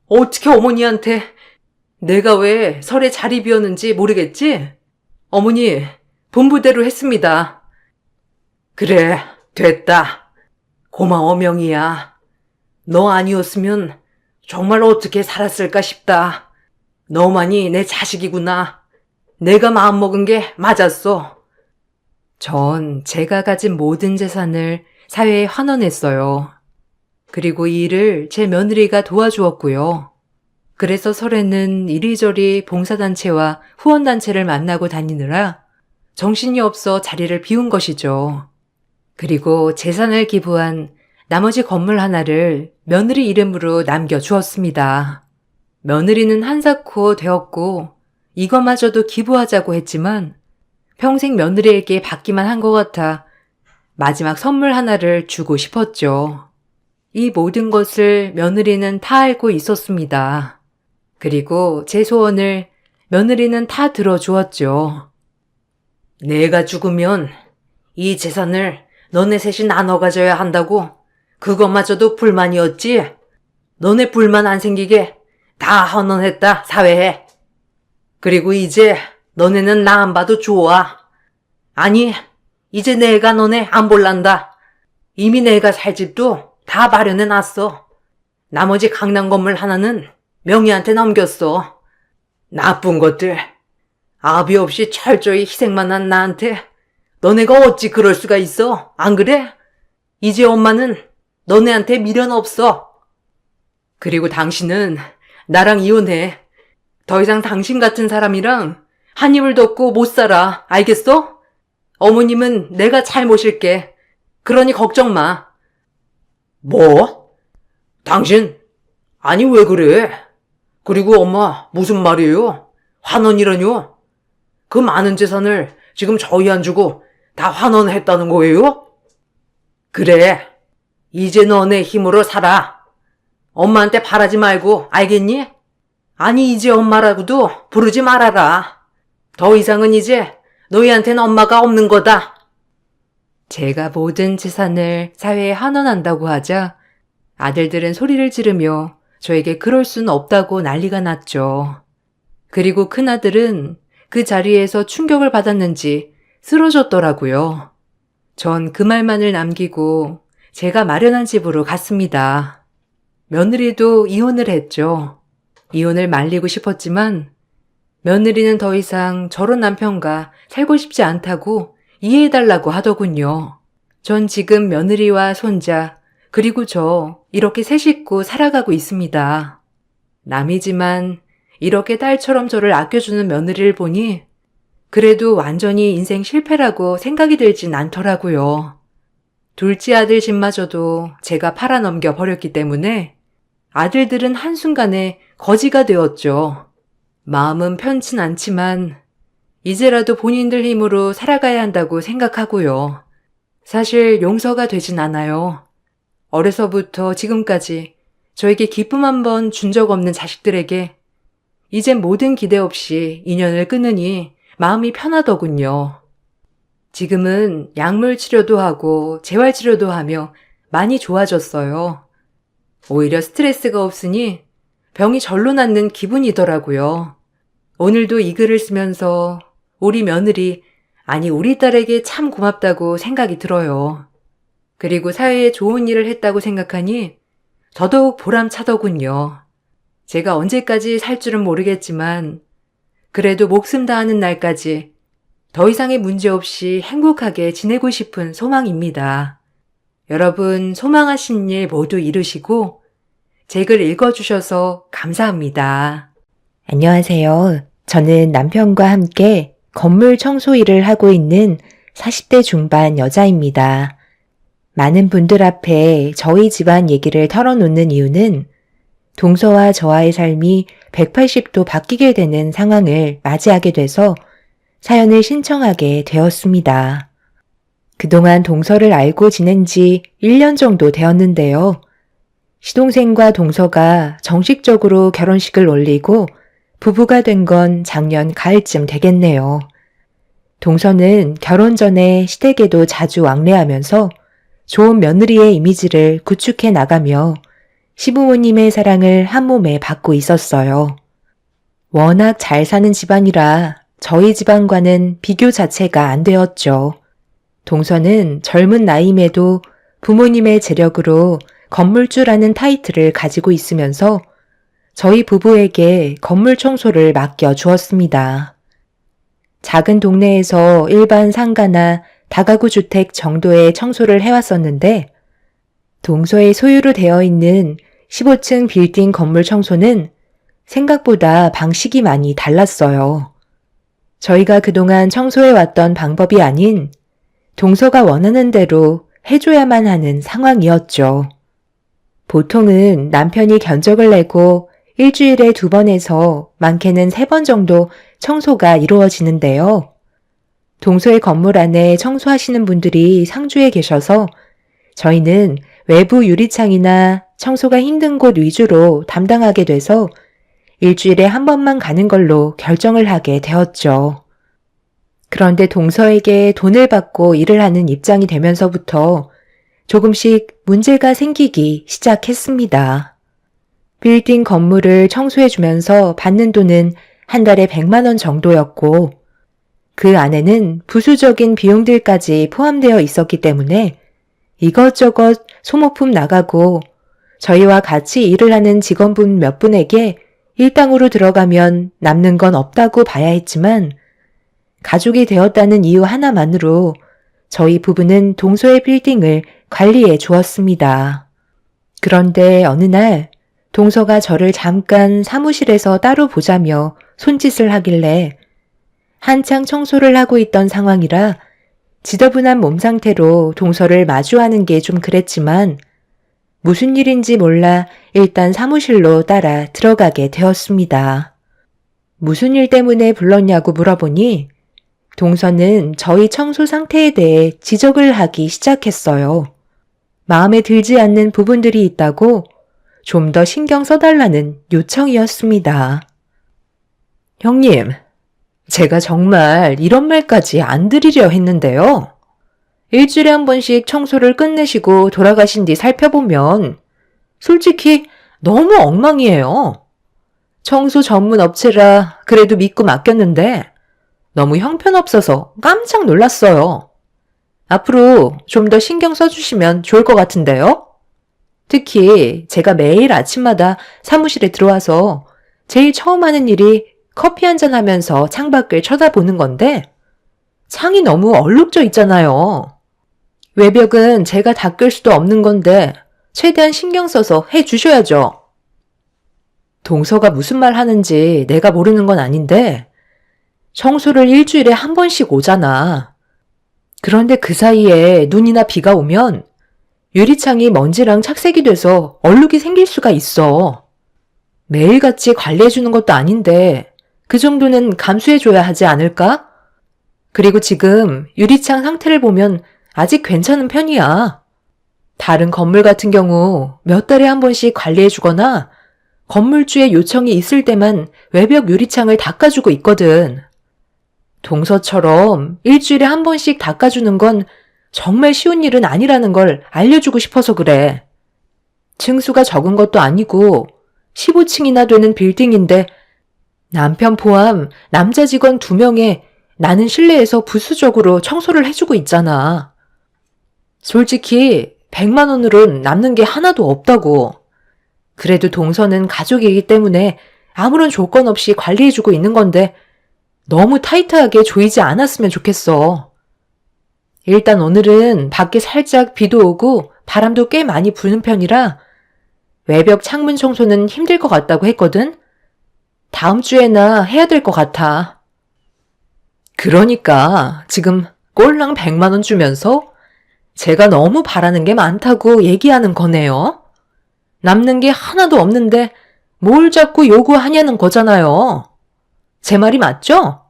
어떻게 어머니한테 내가 왜 설에 자리 비웠는지 모르겠지? 어머니, 본부대로 했습니다. 그래, 됐다. 고마워, 명희야. 너 아니었으면 정말 어떻게 살았을까 싶다. 너만이 내 자식이구나. 내가 마음먹은 게 맞았어. 전 제가 가진 모든 재산을 사회에 환원했어요. 그리고 이 일을 제 며느리가 도와주었고요. 그래서 설에는 이리저리 봉사단체와 후원단체를 만나고 다니느라 정신이 없어 자리를 비운 것이죠. 그리고 재산을 기부한 나머지 건물 하나를 며느리 이름으로 남겨주었습니다. 며느리는 한사코 되었고 이것마저도 기부하자고 했지만 평생 며느리에게 받기만 한 것 같아 마지막 선물 하나를 주고 싶었죠. 이 모든 것을 며느리는 다 알고 있었습니다. 그리고 제 소원을 며느리는 다 들어주었죠. 내가 죽으면 이 재산을 너네 셋이 나눠 가져야 한다고 그것마저도 불만이었지? 너네 불만 안 생기게 다 헌원했다, 사회에. 그리고 이제 너네는 나 안 봐도 좋아. 아니, 이제 내가 너네 안 볼란다. 이미 내가 살 집도 다 마련해놨어. 나머지 강남 건물 하나는 명희한테 넘겼어. 나쁜 것들. 아비 없이 철저히 희생만 한 나한테 너네가 어찌 그럴 수가 있어? 안 그래? 이제 엄마는 너네한테 미련 없어. 그리고 당신은 나랑 이혼해. 더 이상 당신 같은 사람이랑 한 입을 덮고 못 살아. 알겠어? 어머님은 내가 잘 모실게. 그러니 걱정 마. 뭐? 당신? 아니 왜 그래? 그리고 엄마 무슨 말이에요? 환원이라뇨? 그 많은 재산을 지금 저희 안 주고 다 환원했다는 거예요? 그래. 이제 너네 힘으로 살아. 엄마한테 바라지 말고 알겠니? 아니 이제 엄마라고도 부르지 말아라. 더 이상은 이제 너희한테는 엄마가 없는 거다. 제가 모든 재산을 사회에 환원한다고 하자 아들들은 소리를 지르며 저에게 그럴 순 없다고 난리가 났죠. 그리고 큰아들은 그 자리에서 충격을 받았는지 쓰러졌더라고요. 전 그 말만을 남기고 제가 마련한 집으로 갔습니다. 며느리도 이혼을 했죠. 이혼을 말리고 싶었지만 며느리는 더 이상 저런 남편과 살고 싶지 않다고 이해해달라고 하더군요. 전 지금 며느리와 손자, 그리고 저 이렇게 세 식구 살아가고 있습니다. 남이지만 이렇게 딸처럼 저를 아껴주는 며느리를 보니 그래도 완전히 인생 실패라고 생각이 들진 않더라고요. 둘째 아들 집마저도 제가 팔아넘겨 버렸기 때문에 아들들은 한순간에 거지가 되었죠. 마음은 편치 않지만 이제라도 본인들 힘으로 살아가야 한다고 생각하고요. 사실 용서가 되진 않아요. 어려서부터 지금까지 저에게 기쁨 한 번 준 적 없는 자식들에게 이젠 모든 기대 없이 인연을 끊으니 마음이 편하더군요. 지금은 약물 치료도 하고 재활 치료도 하며 많이 좋아졌어요. 오히려 스트레스가 없으니 병이 절로 낫는 기분이더라고요. 오늘도 이 글을 쓰면서 우리 며느리, 아니 우리 딸에게 참 고맙다고 생각이 들어요. 그리고 사회에 좋은 일을 했다고 생각하니 더더욱 보람차더군요. 제가 언제까지 살 줄은 모르겠지만 그래도 목숨 다하는 날까지 더 이상의 문제 없이 행복하게 지내고 싶은 소망입니다. 여러분 소망하신 일 모두 이루시고 제 글 읽어주셔서 감사합니다. 안녕하세요. 저는 남편과 함께 건물 청소 일을 하고 있는 40대 중반 여자입니다. 많은 분들 앞에 저희 집안 얘기를 털어놓는 이유는 동서와 저와의 삶이 180도 바뀌게 되는 상황을 맞이하게 돼서 사연을 신청하게 되었습니다. 그동안 동서를 알고 지낸 지 1년 정도 되었는데요. 시동생과 동서가 정식적으로 결혼식을 올리고 부부가 된 건 작년 가을쯤 되겠네요. 동서는 결혼 전에 시댁에도 자주 왕래하면서 좋은 며느리의 이미지를 구축해 나가며 시부모님의 사랑을 한 몸에 받고 있었어요. 워낙 잘 사는 집안이라 저희 집안과는 비교 자체가 안 되었죠. 동서는 젊은 나이임에도 부모님의 재력으로 건물주라는 타이틀을 가지고 있으면서 저희 부부에게 건물 청소를 맡겨 주었습니다. 작은 동네에서 일반 상가나 다가구 주택 정도의 청소를 해왔었는데 동서의 소유로 되어 있는 15층 빌딩 건물 청소는 생각보다 방식이 많이 달랐어요. 저희가 그동안 청소해왔던 방법이 아닌 동서가 원하는 대로 해줘야만 하는 상황이었죠. 보통은 남편이 견적을 내고 일주일에 2번에서 많게는 3번 정도 청소가 이루어지는데요. 동서의 건물 안에 청소하시는 분들이 상주에 계셔서 저희는 외부 유리창이나 청소가 힘든 곳 위주로 담당하게 돼서 일주일에 1번만 가는 걸로 결정을 하게 되었죠. 그런데 동서에게 돈을 받고 일을 하는 입장이 되면서부터 조금씩 문제가 생기기 시작했습니다. 빌딩 건물을 청소해주면서 받는 돈은 한 달에 100만 원 정도였고 그 안에는 부수적인 비용들까지 포함되어 있었기 때문에 이것저것 소모품 나가고 저희와 같이 일을 하는 직원분 몇 분에게 일당으로 들어가면 남는 건 없다고 봐야 했지만 가족이 되었다는 이유 하나만으로 저희 부부는 동서의 빌딩을 관리해 주었습니다. 그런데 어느 날 동서가 저를 잠깐 사무실에서 따로 보자며 손짓을 하길래 한창 청소를 하고 있던 상황이라 지저분한 몸 상태로 동서를 마주하는 게 좀 그랬지만 무슨 일인지 몰라 일단 사무실로 따라 들어가게 되었습니다. 무슨 일 때문에 불렀냐고 물어보니 동서는 저희 청소 상태에 대해 지적을 하기 시작했어요. 마음에 들지 않는 부분들이 있다고 좀 더 신경 써달라는 요청이었습니다. 형님, 제가 정말 이런 말까지 안 드리려 했는데요. 일주일에 1번씩 청소를 끝내시고 돌아가신 뒤 살펴보면 솔직히 너무 엉망이에요. 청소 전문 업체라 그래도 믿고 맡겼는데 너무 형편없어서 깜짝 놀랐어요. 앞으로 좀 더 신경 써주시면 좋을 것 같은데요. 특히 제가 매일 아침마다 사무실에 들어와서 제일 처음 하는 일이 커피 한잔 하면서 창밖을 쳐다보는 건데 창이 너무 얼룩져 있잖아요. 외벽은 제가 닦을 수도 없는 건데 최대한 신경 써서 해주셔야죠. 동서가 무슨 말 하는지 내가 모르는 건 아닌데 청소를 일주일에 1번씩 오잖아. 그런데 그 사이에 눈이나 비가 오면 유리창이 먼지랑 착색이 돼서 얼룩이 생길 수가 있어. 매일같이 관리해주는 것도 아닌데 그 정도는 감수해줘야 하지 않을까? 그리고 지금 유리창 상태를 보면 아직 괜찮은 편이야. 다른 건물 같은 경우 몇 달에 1번씩 관리해주거나 건물주의 요청이 있을 때만 외벽 유리창을 닦아주고 있거든. 동서처럼 일주일에 1번씩 닦아주는 건 정말 쉬운 일은 아니라는 걸 알려주고 싶어서 그래. 층수가 적은 것도 아니고 15층이나 되는 빌딩인데 남편 포함 남자 직원 2명에 나는 실내에서 부수적으로 청소를 해주고 있잖아. 솔직히 100만 원으론 남는 게 하나도 없다고. 그래도 동서는 가족이기 때문에 아무런 조건 없이 관리해주고 있는 건데 너무 타이트하게 조이지 않았으면 좋겠어. 일단 오늘은 밖에 살짝 비도 오고 바람도 꽤 많이 부는 편이라 외벽 창문 청소는 힘들 것 같다고 했거든? 다음 주에나 해야 될 것 같아. 그러니까 지금 꼴랑 100만 원 주면서 제가 너무 바라는 게 많다고 얘기하는 거네요. 남는 게 하나도 없는데 뭘 자꾸 요구하냐는 거잖아요. 제 말이 맞죠?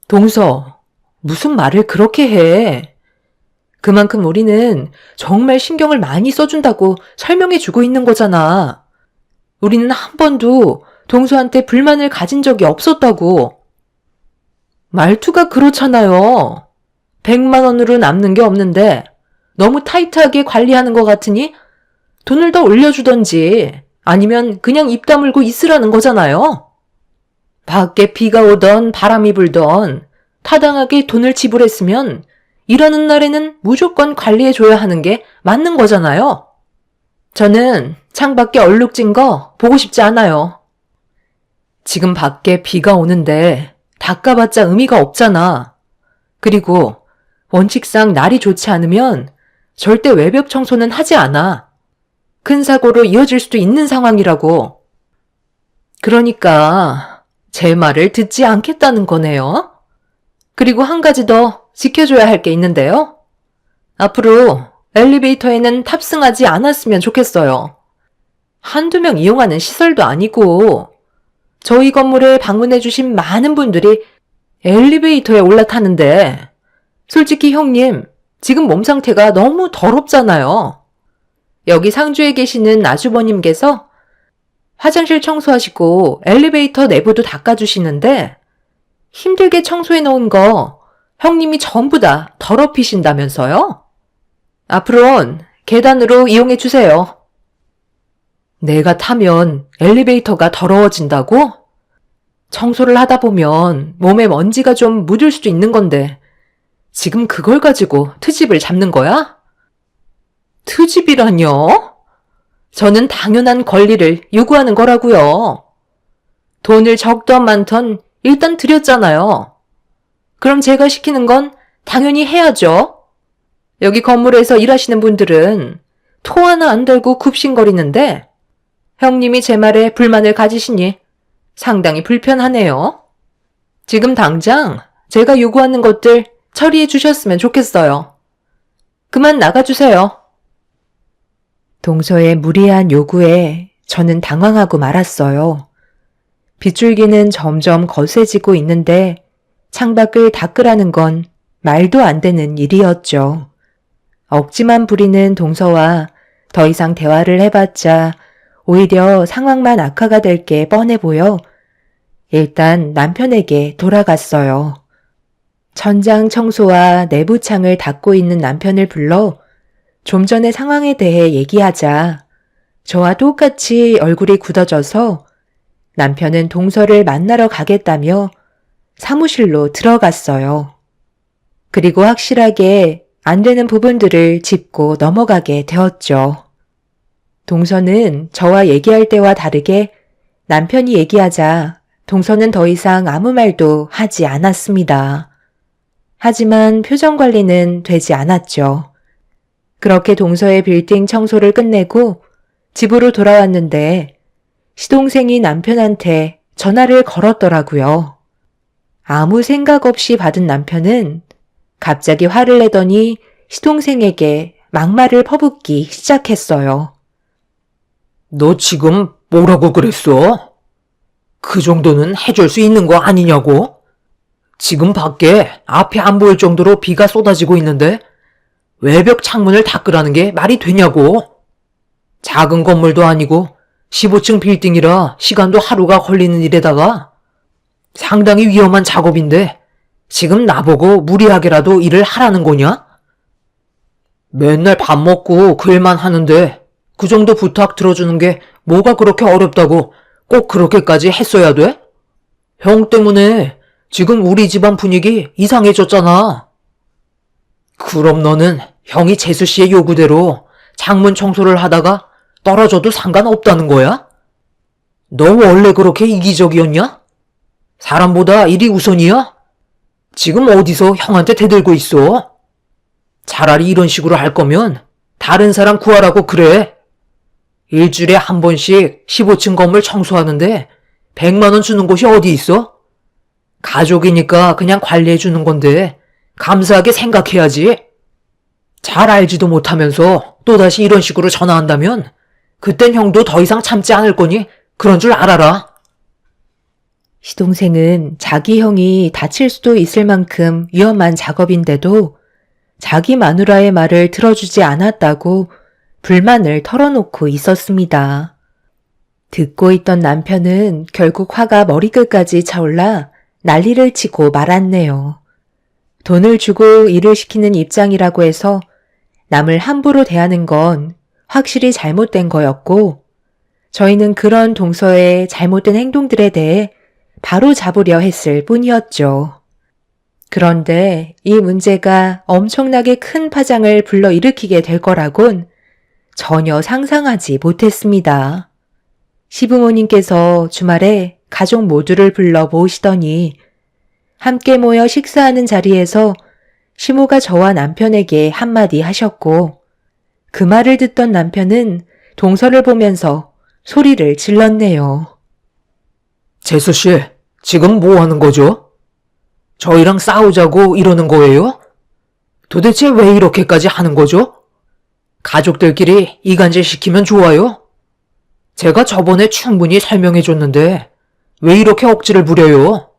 동서, 무슨 말을 그렇게 해. 그만큼 우리는 정말 신경을 많이 써준다고 설명해주고 있는 거잖아. 우리는 한 번도 동서한테 불만을 가진 적이 없었다고. 말투가 그렇잖아요. 100만 원으로 남는 게 없는데 너무 타이트하게 관리하는 것 같으니 돈을 더 올려주던지 아니면 그냥 입 다물고 있으라는 거잖아요. 밖에 비가 오던 바람이 불던 타당하게 돈을 지불했으면 일하는 날에는 무조건 관리해줘야 하는 게 맞는 거잖아요. 저는 창밖에 얼룩진 거 보고 싶지 않아요. 지금 밖에 비가 오는데 닦아봤자 의미가 없잖아. 그리고 원칙상 날이 좋지 않으면 절대 외벽 청소는 하지 않아. 큰 사고로 이어질 수도 있는 상황이라고. 그러니까 제 말을 듣지 않겠다는 거네요. 그리고 한 가지 더 지켜줘야 할 게 있는데요. 앞으로 엘리베이터에는 탑승하지 않았으면 좋겠어요. 한두 명 이용하는 시설도 아니고 저희 건물에 방문해주신 많은 분들이 엘리베이터에 올라타는데 솔직히 형님, 지금 몸 상태가 너무 더럽잖아요. 여기 상주에 계시는 아주버님께서 화장실 청소하시고 엘리베이터 내부도 닦아주시는데 힘들게 청소해 놓은 거 형님이 전부 다 더럽히신다면서요? 앞으론 계단으로 이용해 주세요. 내가 타면 엘리베이터가 더러워진다고? 청소를 하다 보면 몸에 먼지가 좀 묻을 수도 있는 건데 지금 그걸 가지고 트집을 잡는 거야? 트집이라뇨? 저는 당연한 권리를 요구하는 거라고요. 돈을 적던 많던 일단 드렸잖아요. 그럼 제가 시키는 건 당연히 해야죠. 여기 건물에서 일하시는 분들은 토 하나 안 달고 굽신거리는데 형님이 제 말에 불만을 가지시니 상당히 불편하네요. 지금 당장 제가 요구하는 것들 처리해 주셨으면 좋겠어요. 그만 나가주세요. 동서의 무리한 요구에 저는 당황하고 말았어요. 빗줄기는 점점 거세지고 있는데 창밖을 닦으라는 건 말도 안 되는 일이었죠. 억지만 부리는 동서와 더 이상 대화를 해봤자 오히려 상황만 악화가 될 게 뻔해 보여 일단 남편에게 돌아갔어요. 천장 청소와 내부 창을 닦고 있는 남편을 불러 좀 전의 상황에 대해 얘기하자 저와 똑같이 얼굴이 굳어져서 남편은 동서를 만나러 가겠다며 사무실로 들어갔어요. 그리고 확실하게 안 되는 부분들을 짚고 넘어가게 되었죠. 동서는 저와 얘기할 때와 다르게 남편이 얘기하자 동서는 더 이상 아무 말도 하지 않았습니다. 하지만 표정 관리는 되지 않았죠. 그렇게 동서의 빌딩 청소를 끝내고 집으로 돌아왔는데 시동생이 남편한테 전화를 걸었더라고요. 아무 생각 없이 받은 남편은 갑자기 화를 내더니 시동생에게 막말을 퍼붓기 시작했어요. 너 지금 뭐라고 그랬어? 그 정도는 해줄 수 있는 거 아니냐고? 지금 밖에 앞이 안 보일 정도로 비가 쏟아지고 있는데 외벽 창문을 닦으라는 게 말이 되냐고? 작은 건물도 아니고 15층 빌딩이라 시간도 하루가 걸리는 일에다가 상당히 위험한 작업인데 지금 나보고 무리하게라도 일을 하라는 거냐? 맨날 밥 먹고 그 일만 하는데 그 정도 부탁 들어주는 게 뭐가 그렇게 어렵다고 꼭 그렇게까지 했어야 돼? 형 때문에 지금 우리 집안 분위기 이상해졌잖아. 그럼 너는 형이 재수 씨의 요구대로 창문 청소를 하다가 떨어져도 상관없다는 거야? 너 원래 그렇게 이기적이었냐? 사람보다 일이 우선이야? 지금 어디서 형한테 대들고 있어? 차라리 이런 식으로 할 거면 다른 사람 구하라고 그래. 일주일에 한 번씩 15층 건물 청소하는데 100만 원 주는 곳이 어디 있어? 가족이니까 그냥 관리해 주는 건데 감사하게 생각해야지. 잘 알지도 못하면서 또다시 이런 식으로 전화한다면 그땐 형도 더 이상 참지 않을 거니 그런 줄 알아라. 시동생은 자기 형이 다칠 수도 있을 만큼 위험한 작업인데도 자기 마누라의 말을 들어주지 않았다고 불만을 털어놓고 있었습니다. 듣고 있던 남편은 결국 화가 머리끝까지 차올라 난리를 치고 말았네요. 돈을 주고 일을 시키는 입장이라고 해서 남을 함부로 대하는 건 확실히 잘못된 거였고 저희는 그런 동서의 잘못된 행동들에 대해 바로 잡으려 했을 뿐이었죠. 그런데 이 문제가 엄청나게 큰 파장을 불러일으키게 될 거라곤 전혀 상상하지 못했습니다. 시부모님께서 주말에 가족 모두를 불러 모으시더니 함께 모여 식사하는 자리에서 시모가 저와 남편에게 한마디 하셨고 그 말을 듣던 남편은 동서를 보면서 소리를 질렀네요. 재수 씨, 지금 뭐 하는 거죠? 저희랑 싸우자고 이러는 거예요? 도대체 왜 이렇게까지 하는 거죠? 가족들끼리 이간질 시키면 좋아요? 제가 저번에 충분히 설명해 줬는데 왜 이렇게 억지를 부려요?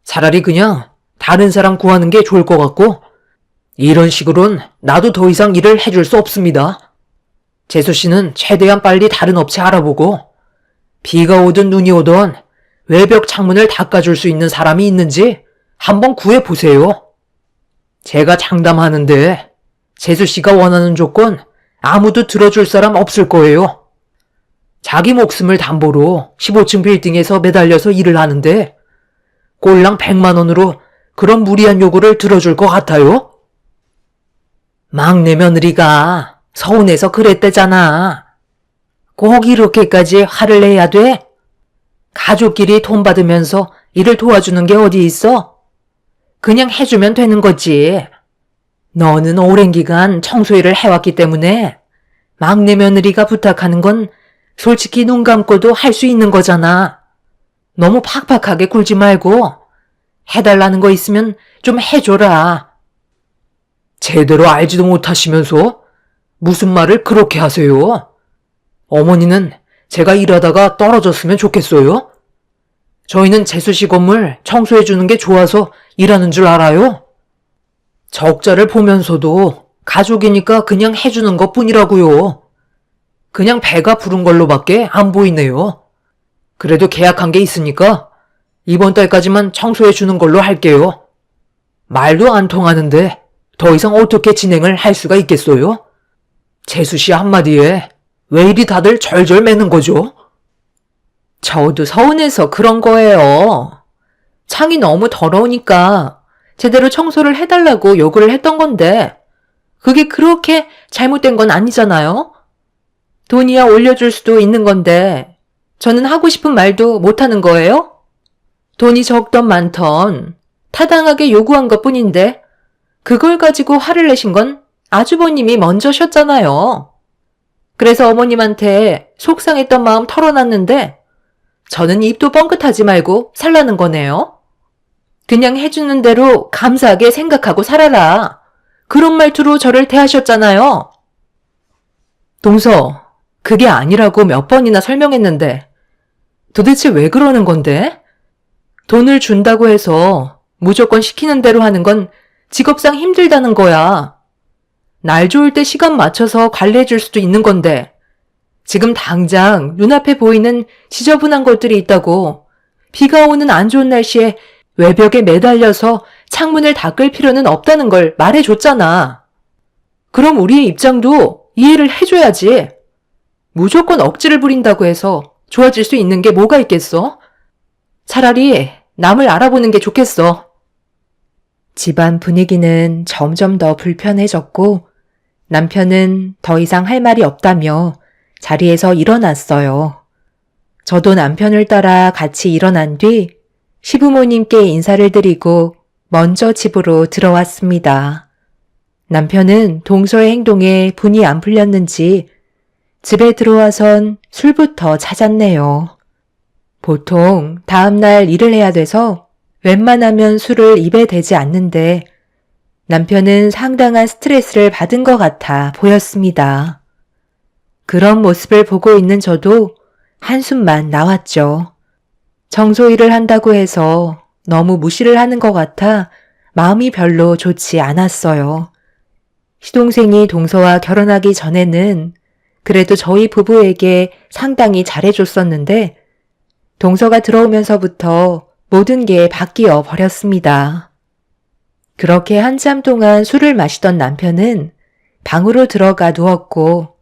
차라리 그냥 다른 사람 구하는 게 좋을 것 같고 이런 식으론 나도 더 이상 일을 해줄 수 없습니다. 재수 씨는 최대한 빨리 다른 업체 알아보고 비가 오든 눈이 오든 외벽 창문을 닦아줄 수 있는 사람이 있는지 한번 구해보세요. 제가 장담하는데 재수 씨가 원하는 조건 아무도 들어줄 사람 없을 거예요. 자기 목숨을 담보로 15층 빌딩에서 매달려서 일을 하는데 꼴랑 100만 원으로 그런 무리한 요구를 들어줄 것 같아요? 막내 며느리가 서운해서 그랬대잖아. 꼭 이렇게까지 화를 내야 돼? 가족끼리 돈 받으면서 일을 도와주는 게 어디 있어? 그냥 해주면 되는 거지. 너는 오랜 기간 청소일을 해왔기 때문에 막내 며느리가 부탁하는 건 솔직히 눈 감고도 할 수 있는 거잖아. 너무 팍팍하게 굴지 말고 해달라는 거 있으면 좀 해줘라. 제대로 알지도 못하시면서 무슨 말을 그렇게 하세요? 어머니는 제가 일하다가 떨어졌으면 좋겠어요? 저희는 재수씨 건물 청소해주는 게 좋아서 일하는 줄 알아요? 적자를 보면서도 가족이니까 그냥 해주는 것 뿐이라고요. 그냥 배가 부른 걸로밖에 안 보이네요. 그래도 계약한 게 있으니까 이번 달까지만 청소해주는 걸로 할게요. 말도 안 통하는데 더 이상 어떻게 진행을 할 수가 있겠어요? 재수씨 한마디에 왜 이리 다들 절절 매는 거죠? 저도 서운해서 그런 거예요. 창이 너무 더러우니까 제대로 청소를 해달라고 요구를 했던 건데 그게 그렇게 잘못된 건 아니잖아요? 돈이야 올려줄 수도 있는 건데 저는 하고 싶은 말도 못하는 거예요? 돈이 적던 많던 타당하게 요구한 것 뿐인데 그걸 가지고 화를 내신 건 아주버님이 먼저셨잖아요. 그래서 어머님한테 속상했던 마음 털어놨는데 저는 입도 뻥끗하지 말고 살라는 거네요. 그냥 해주는 대로 감사하게 생각하고 살아라. 그런 말투로 저를 대하셨잖아요. 동서, 그게 아니라고 몇 번이나 설명했는데 도대체 왜 그러는 건데? 돈을 준다고 해서 무조건 시키는 대로 하는 건 직업상 힘들다는 거야. 날 좋을 때 시간 맞춰서 관리해 줄 수도 있는 건데 지금 당장 눈앞에 보이는 지저분한 것들이 있다고 비가 오는 안 좋은 날씨에 외벽에 매달려서 창문을 닦을 필요는 없다는 걸 말해줬잖아. 그럼 우리의 입장도 이해를 해줘야지. 무조건 억지를 부린다고 해서 좋아질 수 있는 게 뭐가 있겠어? 차라리 남을 알아보는 게 좋겠어. 집안 분위기는 점점 더 불편해졌고 남편은 더 이상 할 말이 없다며 자리에서 일어났어요. 저도 남편을 따라 같이 일어난 뒤 시부모님께 인사를 드리고 먼저 집으로 들어왔습니다. 남편은 동서의 행동에 분이 안 풀렸는지 집에 들어와선 술부터 찾았네요. 보통 다음날 일을 해야 돼서 웬만하면 술을 입에 대지 않는데 남편은 상당한 스트레스를 받은 것 같아 보였습니다. 그런 모습을 보고 있는 저도 한숨만 나왔죠. 청소일을 한다고 해서 너무 무시를 하는 것 같아 마음이 별로 좋지 않았어요. 시동생이 동서와 결혼하기 전에는 그래도 저희 부부에게 상당히 잘해줬었는데 동서가 들어오면서부터 모든 게 바뀌어 버렸습니다. 그렇게 한참 동안 술을 마시던 남편은 방으로 들어가 누웠고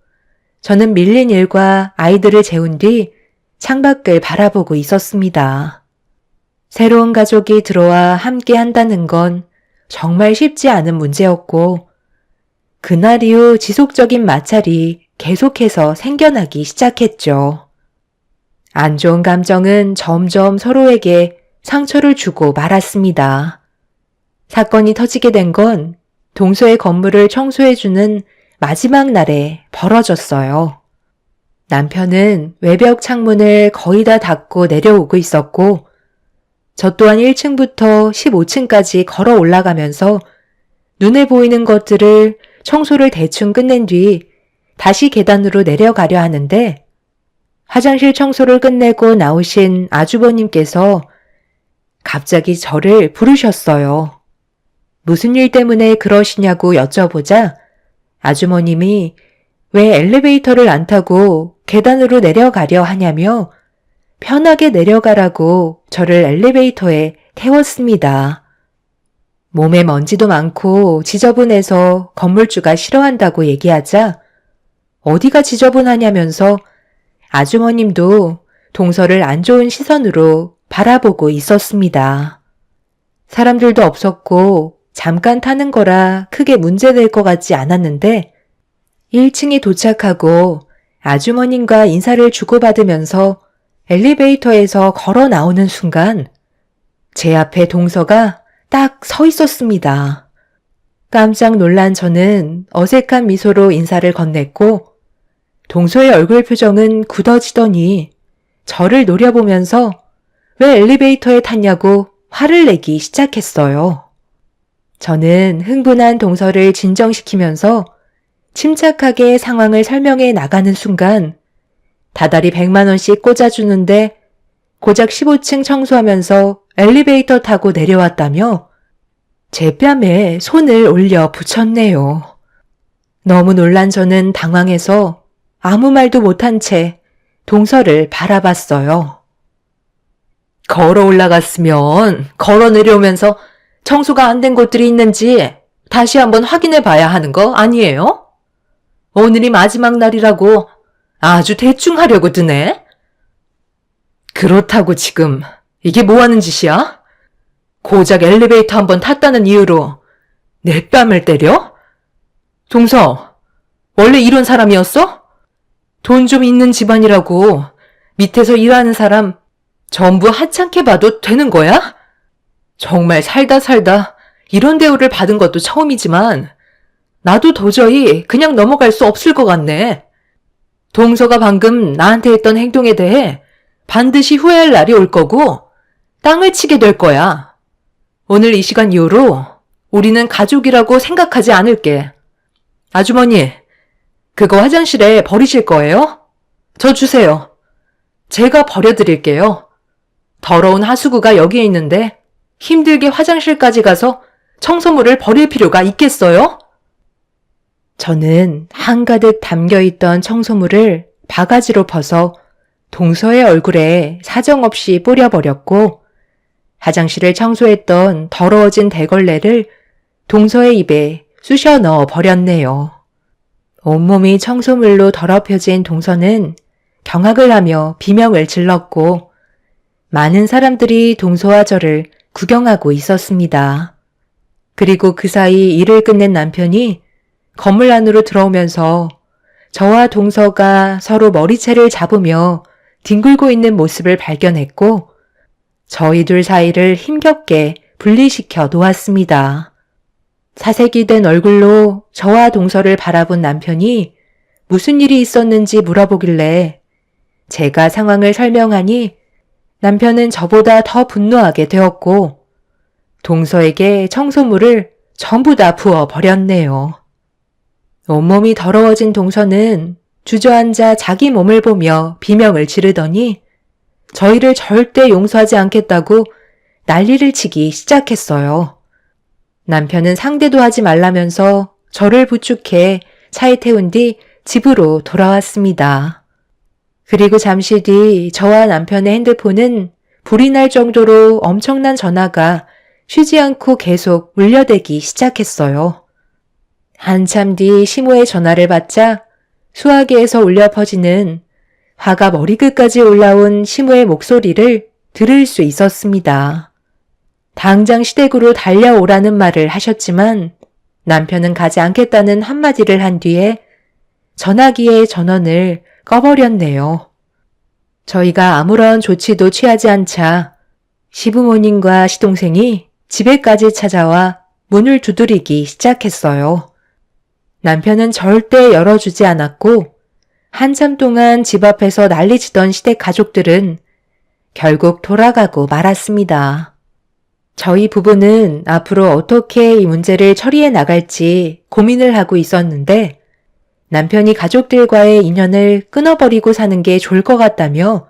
저는 밀린 일과 아이들을 재운 뒤 창밖을 바라보고 있었습니다. 새로운 가족이 들어와 함께 한다는 건 정말 쉽지 않은 문제였고, 그날 이후 지속적인 마찰이 계속해서 생겨나기 시작했죠. 안 좋은 감정은 점점 서로에게 상처를 주고 말았습니다. 사건이 터지게 된 건 동서의 건물을 청소해주는 마지막 날에 벌어졌어요. 남편은 외벽 창문을 거의 다 닫고 내려오고 있었고, 저 또한 1층부터 15층까지 걸어 올라가면서 눈에 보이는 것들을 청소를 대충 끝낸 뒤 다시 계단으로 내려가려 하는데, 화장실 청소를 끝내고 나오신 아주버님께서 갑자기 저를 부르셨어요. 무슨 일 때문에 그러시냐고 여쭤보자 아주머님이 왜 엘리베이터를 안 타고 계단으로 내려가려 하냐며 편하게 내려가라고 저를 엘리베이터에 태웠습니다. 몸에 먼지도 많고 지저분해서 건물주가 싫어한다고 얘기하자 어디가 지저분하냐면서 아주머님도 동서를 안 좋은 시선으로 바라보고 있었습니다. 사람들도 없었고 잠깐 타는 거라 크게 문제될 것 같지 않았는데 1층에 도착하고 아주머님과 인사를 주고받으면서 엘리베이터에서 걸어 나오는 순간 제 앞에 동서가 딱 서 있었습니다. 깜짝 놀란 저는 어색한 미소로 인사를 건넸고 동서의 얼굴 표정은 굳어지더니 저를 노려보면서 왜 엘리베이터에 탔냐고 화를 내기 시작했어요. 저는 흥분한 동서를 진정시키면서 침착하게 상황을 설명해 나가는 순간 다달이 100만 원씩 꽂아주는데 고작 15층 청소하면서 엘리베이터 타고 내려왔다며 제 뺨에 손을 올려 붙였네요. 너무 놀란 저는 당황해서 아무 말도 못한 채 동서를 바라봤어요. 걸어 올라갔으면 걸어 내려오면서 청소가 안 된 곳들이 있는지 다시 한번 확인해 봐야 하는 거 아니에요? 오늘이 마지막 날이라고 아주 대충 하려고 드네? 그렇다고 지금 이게 뭐 하는 짓이야? 고작 엘리베이터 한번 탔다는 이유로 내 뺨을 때려? 동서, 원래 이런 사람이었어? 돈 좀 있는 집안이라고 밑에서 일하는 사람 전부 하찮게 봐도 되는 거야? 정말 살다 이런 대우를 받은 것도 처음이지만 나도 도저히 그냥 넘어갈 수 없을 것 같네. 동서가 방금 나한테 했던 행동에 대해 반드시 후회할 날이 올 거고 땅을 치게 될 거야. 오늘 이 시간 이후로 우리는 가족이라고 생각하지 않을게. 아주머니, 그거 화장실에 버리실 거예요? 저 주세요. 제가 버려드릴게요. 더러운 하수구가 여기에 있는데 힘들게 화장실까지 가서 청소물을 버릴 필요가 있겠어요? 저는 한가득 담겨있던 청소물을 바가지로 벗어 동서의 얼굴에 사정없이 뿌려버렸고 화장실을 청소했던 더러워진 대걸레를 동서의 입에 쑤셔 넣어 버렸네요. 온몸이 청소물로 더럽혀진 동서는 경악을 하며 비명을 질렀고 많은 사람들이 동서와 저를 구경하고 있었습니다. 그리고 그 사이 일을 끝낸 남편이 건물 안으로 들어오면서 저와 동서가 서로 머리채를 잡으며 뒹굴고 있는 모습을 발견했고 저희 둘 사이를 힘겹게 분리시켜 놓았습니다. 사색이 된 얼굴로 저와 동서를 바라본 남편이 무슨 일이 있었는지 물어보길래 제가 상황을 설명하니 남편은 저보다 더 분노하게 되었고 동서에게 청소물을 전부 다 부어 버렸네요. 온몸이 더러워진 동서는 주저앉아 자기 몸을 보며 비명을 지르더니 저희를 절대 용서하지 않겠다고 난리를 치기 시작했어요. 남편은 상대도 하지 말라면서 저를 부축해 차에 태운 뒤 집으로 돌아왔습니다. 그리고 잠시 뒤 저와 남편의 핸드폰은 불이 날 정도로 엄청난 전화가 쉬지 않고 계속 울려대기 시작했어요. 한참 뒤 시모의 전화를 받자 수화기에서 울려 퍼지는 화가 머리끝까지 올라온 시모의 목소리를 들을 수 있었습니다. 당장 시댁으로 달려오라는 말을 하셨지만 남편은 가지 않겠다는 한마디를 한 뒤에 전화기의 전원을 꺼버렸네요. 저희가 아무런 조치도 취하지 않자 시부모님과 시동생이 집에까지 찾아와 문을 두드리기 시작했어요. 남편은 절대 열어주지 않았고 한참 동안 집 앞에서 난리치던 시댁 가족들은 결국 돌아가고 말았습니다. 저희 부부는 앞으로 어떻게 이 문제를 처리해 나갈지 고민을 하고 있었는데 남편이 가족들과의 인연을 끊어버리고 사는 게 좋을 것 같다며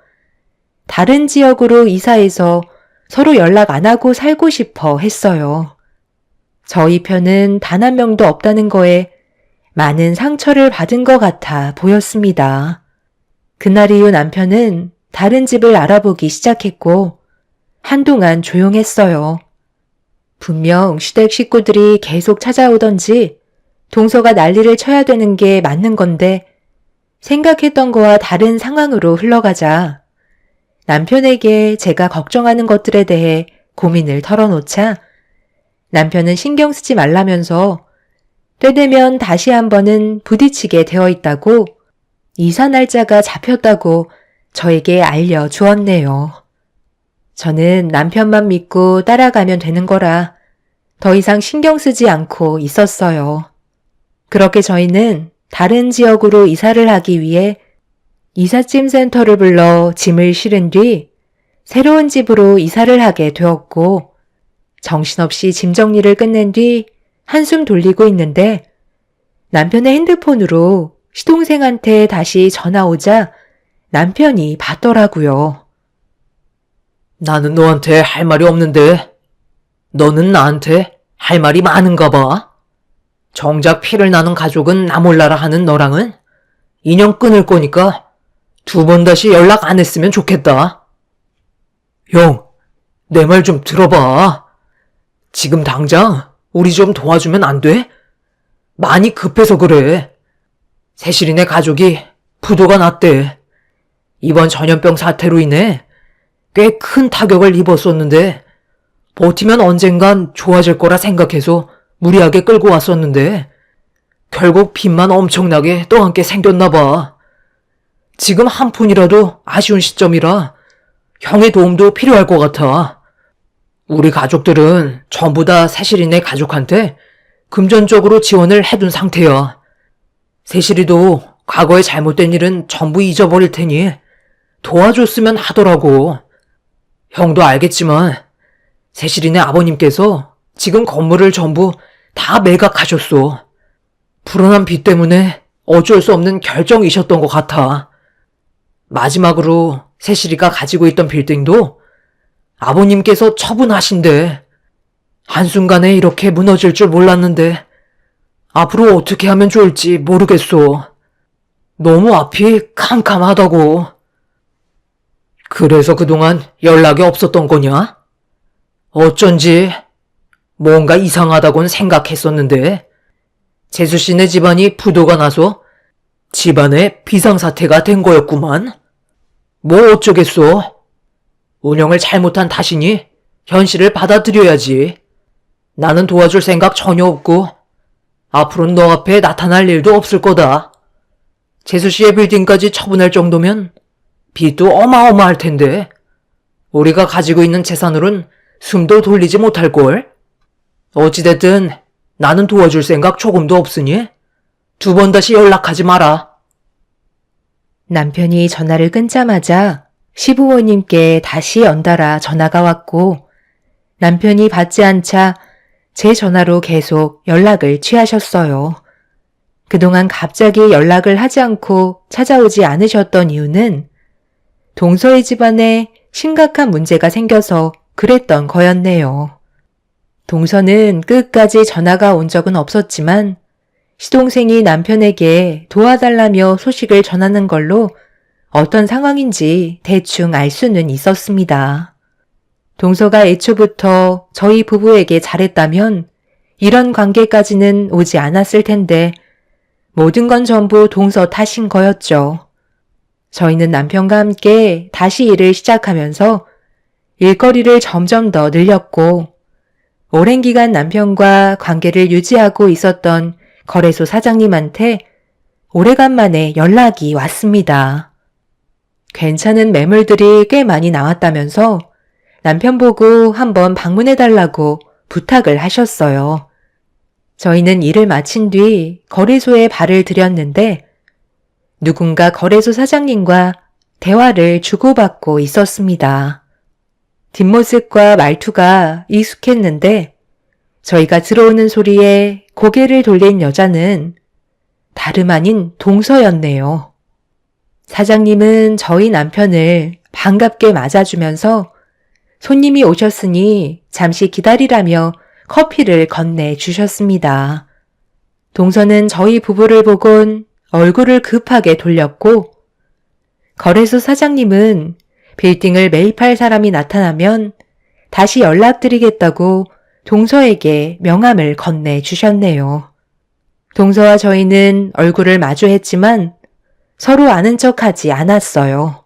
다른 지역으로 이사해서 서로 연락 안 하고 살고 싶어 했어요. 저희 편은 단 한 명도 없다는 거에 많은 상처를 받은 것 같아 보였습니다. 그날 이후 남편은 다른 집을 알아보기 시작했고 한동안 조용했어요. 분명 시댁 식구들이 계속 찾아오던지 동서가 난리를 쳐야 되는 게 맞는 건데 생각했던 거와 다른 상황으로 흘러가자 남편에게 제가 걱정하는 것들에 대해 고민을 털어놓자 남편은 신경 쓰지 말라면서 때되면 다시 한번은 부딪히게 되어 있다고 이사 날짜가 잡혔다고 저에게 알려주었네요. 저는 남편만 믿고 따라가면 되는 거라 더 이상 신경 쓰지 않고 있었어요. 그렇게 저희는 다른 지역으로 이사를 하기 위해 이삿짐 센터를 불러 짐을 실은 뒤 새로운 집으로 이사를 하게 되었고 정신없이 짐 정리를 끝낸 뒤 한숨 돌리고 있는데 남편의 핸드폰으로 시동생한테 다시 전화 오자 남편이 받더라고요. 나는 너한테 할 말이 없는데 너는 나한테 할 말이 많은가 봐. 정작 피를 나눈 가족은 나 몰라라 하는 너랑은 인연 끊을 거니까 2번 다시 연락 안 했으면 좋겠다. 형, 내 말 좀 들어봐. 지금 당장 우리 좀 도와주면 안 돼? 많이 급해서 그래. 세실이네 가족이 부도가 났대. 이번 전염병 사태로 인해 꽤 큰 타격을 입었었는데 버티면 언젠간 좋아질 거라 생각해서 무리하게 끌고 왔었는데 결국 빚만 엄청나게 떠안게 생겼나 봐. 지금 한 푼이라도 아쉬운 시점이라 형의 도움도 필요할 것 같아. 우리 가족들은 전부 다 세실이네 가족한테 금전적으로 지원을 해둔 상태야. 세실이도 과거에 잘못된 일은 전부 잊어버릴 테니 도와줬으면 하더라고. 형도 알겠지만 세실이네 아버님께서 지금 건물을 전부 다 매각하셨어. 불어난 빚 때문에 어쩔 수 없는 결정이셨던 것 같아. 마지막으로 세실이가 가지고 있던 빌딩도 아버님께서 처분하신대. 한순간에 이렇게 무너질 줄 몰랐는데 앞으로 어떻게 하면 좋을지 모르겠어. 너무 앞이 캄캄하다고. 그래서 그동안 연락이 없었던 거냐? 어쩐지 뭔가 이상하다고는 생각했었는데 재수씨네 집안이 부도가 나서 집안에 비상사태가 된 거였구만. 뭐 어쩌겠어. 운영을 잘못한 탓이니 현실을 받아들여야지. 나는 도와줄 생각 전혀 없고 앞으로는 너 앞에 나타날 일도 없을 거다. 재수씨의 빌딩까지 처분할 정도면 빚도 어마어마할 텐데 우리가 가지고 있는 재산으론 숨도 돌리지 못할걸. 어찌됐든 나는 도와줄 생각 조금도 없으니 2번 다시 연락하지 마라. 남편이 전화를 끊자마자 시부모님께 다시 연달아 전화가 왔고 남편이 받지 않자 제 전화로 계속 연락을 취하셨어요. 그동안 갑자기 연락을 하지 않고 찾아오지 않으셨던 이유는 동서의 집안에 심각한 문제가 생겨서 그랬던 거였네요. 동서는 끝까지 전화가 온 적은 없었지만 시동생이 남편에게 도와달라며 소식을 전하는 걸로 어떤 상황인지 대충 알 수는 있었습니다. 동서가 애초부터 저희 부부에게 잘했다면 이런 관계까지는 오지 않았을 텐데 모든 건 전부 동서 탓인 거였죠. 저희는 남편과 함께 다시 일을 시작하면서 일거리를 점점 더 늘렸고 오랜 기간 남편과 관계를 유지하고 있었던 거래소 사장님한테 오래간만에 연락이 왔습니다. 괜찮은 매물들이 꽤 많이 나왔다면서 남편 보고 한번 방문해달라고 부탁을 하셨어요. 저희는 일을 마친 뒤 거래소에 발을 들였는데 누군가 거래소 사장님과 대화를 주고받고 있었습니다. 뒷모습과 말투가 익숙했는데 저희가 들어오는 소리에 고개를 돌린 여자는 다름 아닌 동서였네요. 사장님은 저희 남편을 반갑게 맞아주면서 손님이 오셨으니 잠시 기다리라며 커피를 건네주셨습니다. 동서는 저희 부부를 보곤 얼굴을 급하게 돌렸고 거래소 사장님은 빌딩을 매입할 사람이 나타나면 다시 연락드리겠다고 동서에게 명함을 건네주셨네요. 동서와 저희는 얼굴을 마주했지만 서로 아는 척하지 않았어요.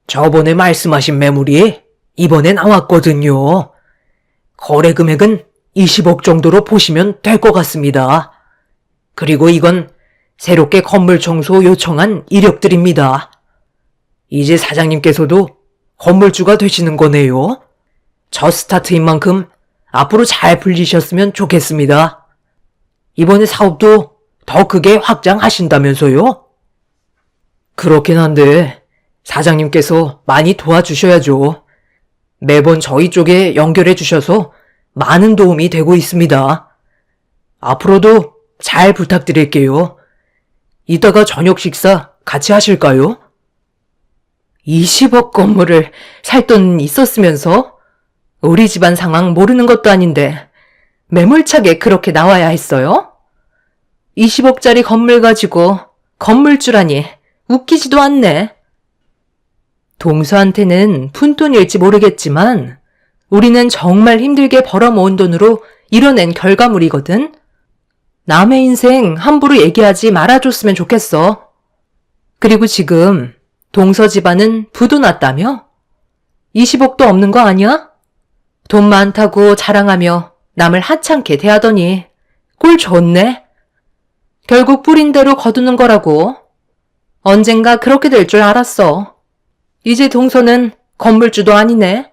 저번에 말씀하신 매물이 이번에 나왔거든요. 거래 금액은 20억 정도로 보시면 될 것 같습니다. 그리고 이건 새롭게 건물 청소 요청한 이력들입니다. 이제 사장님께서도 건물주가 되시는 거네요. 저 스타트인 만큼 앞으로 잘 불리셨으면 좋겠습니다. 이번에 사업도 더 크게 확장하신다면서요? 그렇긴 한데 사장님께서 많이 도와주셔야죠. 매번 저희 쪽에 연결해 주셔서 많은 도움이 되고 있습니다. 앞으로도 잘 부탁드릴게요. 이따가 저녁 식사 같이 하실까요? 20억 건물을 살 돈 있었으면서 우리 집안 상황 모르는 것도 아닌데 매몰차게 그렇게 나와야 했어요? 20억짜리 건물 가지고 건물주라니 웃기지도 않네. 동서한테는 푼돈일지 모르겠지만 우리는 정말 힘들게 벌어모은 돈으로 이뤄낸 결과물이거든. 남의 인생 함부로 얘기하지 말아줬으면 좋겠어. 그리고 지금 동서 집안은 부도 났다며? 20억도 없는 거 아니야? 돈 많다고 자랑하며 남을 하찮게 대하더니 꼴 좋네. 결국 뿌린 대로 거두는 거라고. 언젠가 그렇게 될 줄 알았어. 이제 동서는 건물주도 아니네.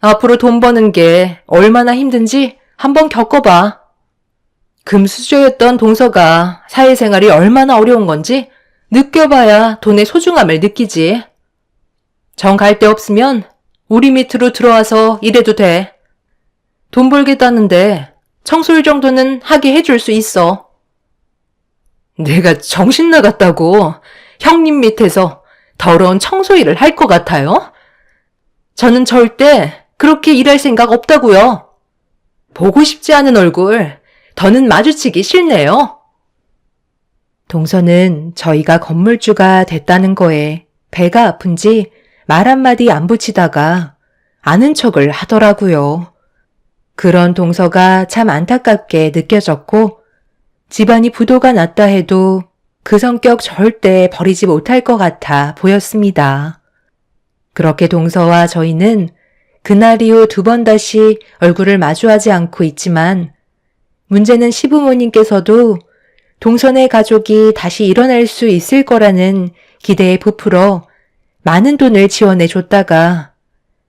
앞으로 돈 버는 게 얼마나 힘든지 한번 겪어봐. 금수저였던 동서가 사회생활이 얼마나 어려운 건지 느껴봐야 돈의 소중함을 느끼지. 정 갈 데 없으면 우리 밑으로 들어와서 일해도 돼. 돈 벌겠다는데 청소일 정도는 하게 해줄 수 있어. 내가 정신 나갔다고 형님 밑에서 더러운 청소일을 할 것 같아요? 저는 절대 그렇게 일할 생각 없다고요. 보고 싶지 않은 얼굴 더는 마주치기 싫네요. 동서는 저희가 건물주가 됐다는 거에 배가 아픈지 말 한마디 안 붙이다가 아는 척을 하더라고요. 그런 동서가 참 안타깝게 느껴졌고 집안이 부도가 났다 해도 그 성격 절대 버리지 못할 것 같아 보였습니다. 그렇게 동서와 저희는 그날 이후 2번 다시 얼굴을 마주하지 않고 있지만 문제는 시부모님께서도 동서네 가족이 다시 일어날 수 있을 거라는 기대에 부풀어 많은 돈을 지원해 줬다가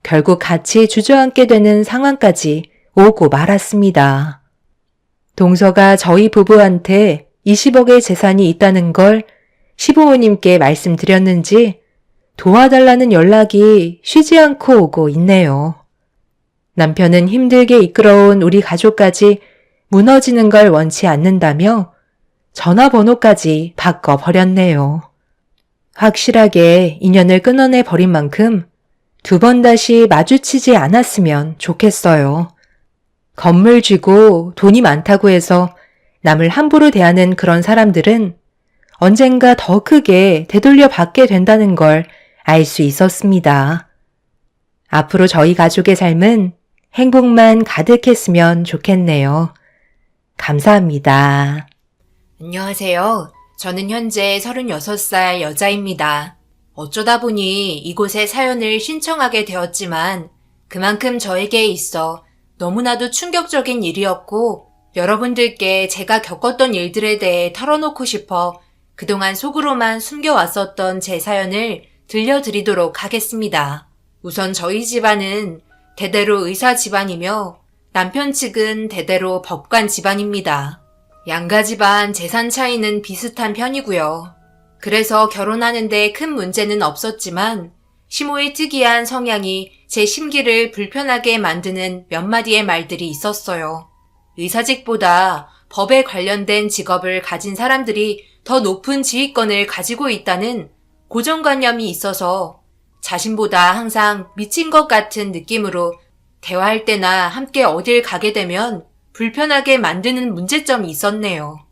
결국 같이 주저앉게 되는 상황까지 오고 말았습니다. 동서가 저희 부부한테 20억의 재산이 있다는 걸 시부모님께 말씀드렸는지 도와달라는 연락이 쉬지 않고 오고 있네요. 남편은 힘들게 이끌어온 우리 가족까지 무너지는 걸 원치 않는다며 전화번호까지 바꿔버렸네요. 확실하게 인연을 끊어내 버린 만큼 2번 다시 마주치지 않았으면 좋겠어요. 건물 쥐고 돈이 많다고 해서 남을 함부로 대하는 그런 사람들은 언젠가 더 크게 되돌려 받게 된다는 걸 알 수 있었습니다. 앞으로 저희 가족의 삶은 행복만 가득했으면 좋겠네요. 감사합니다. 안녕하세요. 저는 현재 36살 여자입니다. 어쩌다 보니 이곳에 사연을 신청하게 되었지만 그만큼 저에게 있어 너무나도 충격적인 일이었고 여러분들께 제가 겪었던 일들에 대해 털어놓고 싶어 그동안 속으로만 숨겨왔었던 제 사연을 들려드리도록 하겠습니다. 우선 저희 집안은 대대로 의사 집안이며 남편 측은 대대로 법관 집안입니다. 양가 집안 재산 차이는 비슷한 편이고요. 그래서 결혼하는데 큰 문제는 없었지만 시모의 특이한 성향이 제 심기를 불편하게 만드는 몇 마디의 말들이 있었어요. 의사직보다 법에 관련된 직업을 가진 사람들이 더 높은 지휘권을 가지고 있다는 고정관념이 있어서 자신보다 항상 미친 것 같은 느낌으로 대화할 때나 함께 어딜 가게 되면 불편하게 만드는 문제점이 있었네요.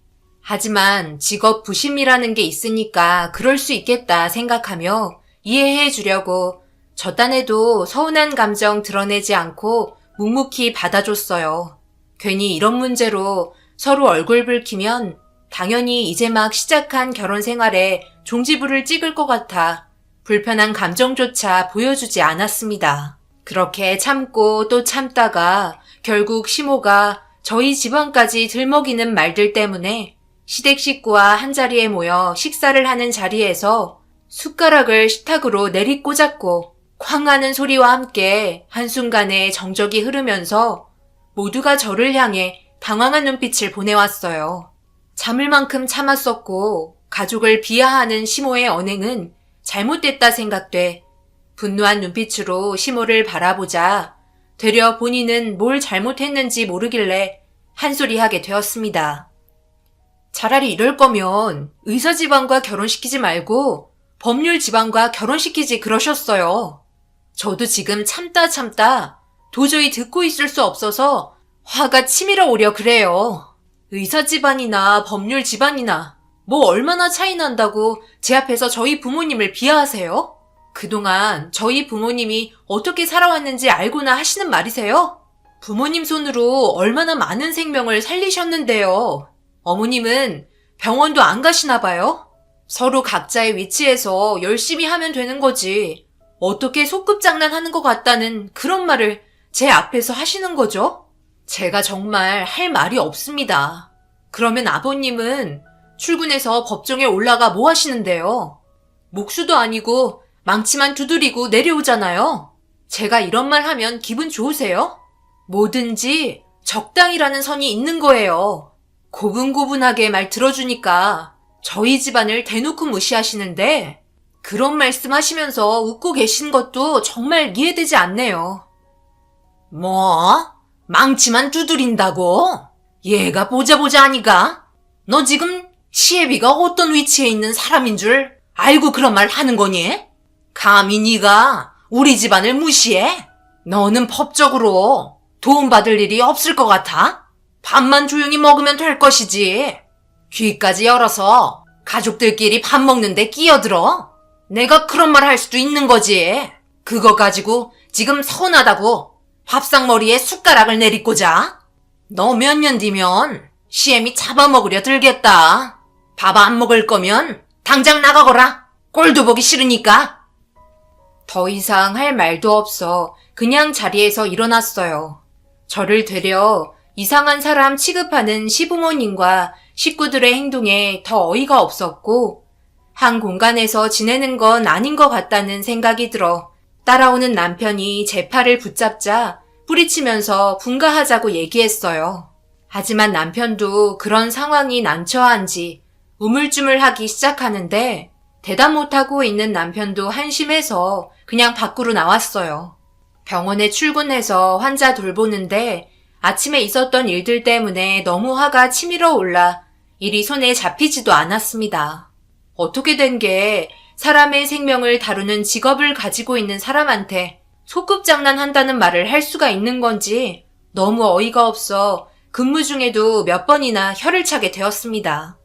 하지만 직업 부심이라는 게 있으니까 그럴 수 있겠다 생각하며 이해해 주려고 저 딴에도 서운한 감정 드러내지 않고 묵묵히 받아줬어요. 괜히 이런 문제로 서로 얼굴 붉히면 당연히 이제 막 시작한 결혼 생활에 종지부를 찍을 것 같아 불편한 감정조차 보여주지 않았습니다. 그렇게 참고 또 참다가 결국 시모가 저희 집안까지 들먹이는 말들 때문에 시댁 식구와 한자리에 모여 식사를 하는 자리에서 숟가락을 식탁으로 내리꽂았고 쾅 하는 소리와 함께 한순간에 정적이 흐르면서 모두가 저를 향해 당황한 눈빛을 보내왔어요. 참을 만큼 참았었고 가족을 비하하는 시모의 언행은 잘못됐다 생각돼 분노한 눈빛으로 시모를 바라보자 되려 본인은 뭘 잘못했는지 모르길래 한 소리 하게 되었습니다. 차라리 이럴 거면 의사 집안과 결혼시키지 말고 법률 집안과 결혼시키지 그러셨어요. 저도 지금 참다 도저히 듣고 있을 수 없어서 화가 치밀어 오려 그래요. 의사 집안이나 법률 집안이나 뭐 얼마나 차이 난다고 제 앞에서 저희 부모님을 비하하세요? 그동안 저희 부모님이 어떻게 살아왔는지 알고나 하시는 말이세요? 부모님 손으로 얼마나 많은 생명을 살리셨는데요. 어머님은 병원도 안 가시나 봐요? 서로 각자의 위치에서 열심히 하면 되는 거지. 어떻게 소꿉장난하는 것 같다는 그런 말을 제 앞에서 하시는 거죠? 제가 정말 할 말이 없습니다. 그러면 아버님은 출근해서 법정에 올라가 뭐 하시는데요? 목수도 아니고 망치만 두드리고 내려오잖아요. 제가 이런 말 하면 기분 좋으세요? 뭐든지 적당이라는 선이 있는 거예요. 고분고분하게 말 들어주니까 저희 집안을 대놓고 무시하시는데 그런 말씀 하시면서 웃고 계신 것도 정말 이해되지 않네요. 뭐? 망치만 두드린다고? 얘가 보자 아니가? 너 지금 시애비가 어떤 위치에 있는 사람인 줄 알고 그런 말 하는 거니? 감히 네가 우리 집안을 무시해? 너는 법적으로 도움받을 일이 없을 것 같아? 밥만 조용히 먹으면 될 것이지. 귀까지 열어서 가족들끼리 밥 먹는데 끼어들어? 내가 그런 말 할 수도 있는 거지. 그거 가지고 지금 서운하다고 밥상머리에 숟가락을 내리꽂아? 너 몇 년 뒤면 시애미 잡아먹으려 들겠다. 밥 안 먹을 거면 당장 나가거라. 꼴도 보기 싫으니까. 더 이상 할 말도 없어 그냥 자리에서 일어났어요. 저를 되려 이상한 사람 취급하는 시부모님과 식구들의 행동에 더 어이가 없었고 한 공간에서 지내는 건 아닌 것 같다는 생각이 들어 따라오는 남편이 제 팔을 붙잡자 뿌리치면서 분가하자고 얘기했어요. 하지만 남편도 그런 상황이 난처한지 우물쭈물하기 시작하는데 대답 못하고 있는 남편도 한심해서 그냥 밖으로 나왔어요. 병원에 출근해서 환자 돌보는데 아침에 있었던 일들 때문에 너무 화가 치밀어 올라 일이 손에 잡히지도 않았습니다. 어떻게 된 게 사람의 생명을 다루는 직업을 가지고 있는 사람한테 소꿉장난한다는 말을 할 수가 있는 건지 너무 어이가 없어 근무 중에도 몇 번이나 혀를 차게 되었습니다.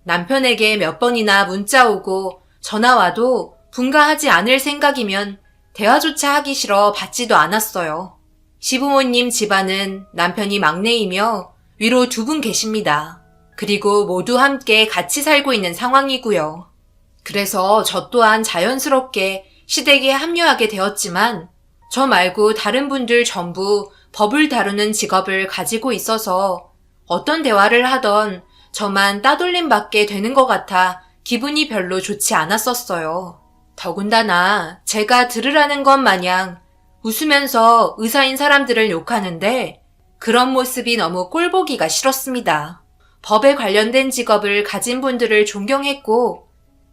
남편에게 몇 번이나 문자 오고 전화 와도 분가하지 않을 생각이면 대화조차 하기 싫어 받지도 않았어요. 시부모님 집안은 남편이 막내이며 위로 2분 계십니다. 그리고 모두 함께 같이 살고 있는 상황이고요. 그래서 저 또한 자연스럽게 시댁에 합류하게 되었지만 저 말고 다른 분들 전부 법을 다루는 직업을 가지고 있어서 어떤 대화를 하던 저만 따돌림 받게 되는 것 같아 기분이 별로 좋지 않았었어요. 더군다나 제가 들으라는 것 마냥 웃으면서 의사인 사람들을 욕하는데 그런 모습이 너무 꼴보기가 싫었습니다. 법에 관련된 직업을 가진 분들을 존경했고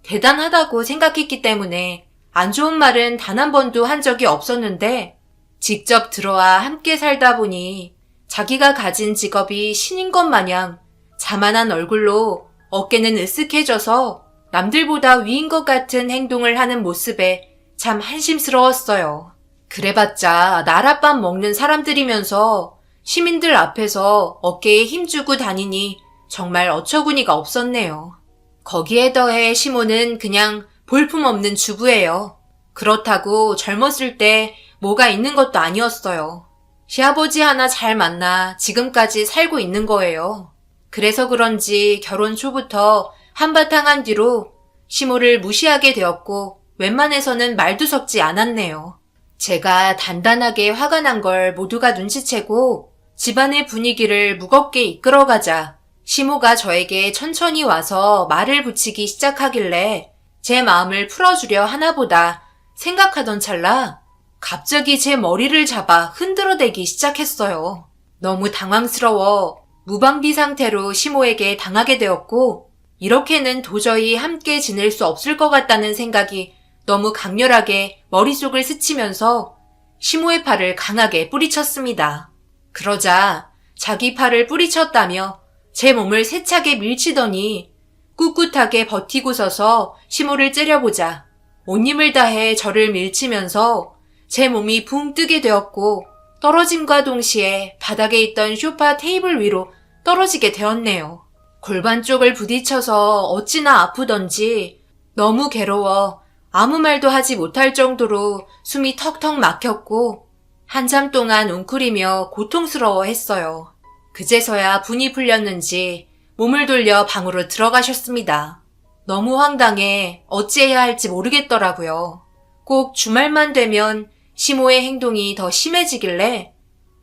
대단하다고 생각했기 때문에 안 좋은 말은 단 한 번도 한 적이 없었는데 직접 들어와 함께 살다 보니 자기가 가진 직업이 신인 것 마냥 자만한 얼굴로 어깨는 으쓱해져서 남들보다 위인 것 같은 행동을 하는 모습에 참 한심스러웠어요. 그래봤자 나랏밥 먹는 사람들이면서 시민들 앞에서 어깨에 힘주고 다니니 정말 어처구니가 없었네요. 거기에 더해 시모는 그냥 볼품없는 주부예요. 그렇다고 젊었을 때 뭐가 있는 것도 아니었어요. 시아버지 하나 잘 만나 지금까지 살고 있는 거예요. 그래서 그런지 결혼 초부터 한바탕 한 뒤로 시모를 무시하게 되었고 웬만해서는 말도 섞지 않았네요. 제가 단단하게 화가 난 걸 모두가 눈치채고 집안의 분위기를 무겁게 이끌어가자 시모가 저에게 천천히 와서 말을 붙이기 시작하길래 제 마음을 풀어주려 하나보다 생각하던 찰나 갑자기 제 머리를 잡아 흔들어대기 시작했어요. 너무 당황스러워 무방비 상태로 시모에게 당하게 되었고 이렇게는 도저히 함께 지낼 수 없을 것 같다는 생각이 너무 강렬하게 머릿속을 스치면서 시모의 팔을 강하게 뿌리쳤습니다. 그러자 자기 팔을 뿌리쳤다며 제 몸을 세차게 밀치더니 꿋꿋하게 버티고 서서 시모를 째려보자 온 힘을 다해 저를 밀치면서 제 몸이 붕 뜨게 되었고 떨어짐과 동시에 바닥에 있던 소파 테이블 위로 떨어지게 되었네요. 골반 쪽을 부딪혀서 어찌나 아프던지 너무 괴로워 아무 말도 하지 못할 정도로 숨이 턱턱 막혔고 한참 동안 웅크리며 고통스러워했어요. 그제서야 분이 풀렸는지 몸을 돌려 방으로 들어가셨습니다. 너무 황당해 어찌해야 할지 모르겠더라고요. 꼭 주말만 되면 시모의 행동이 더 심해지길래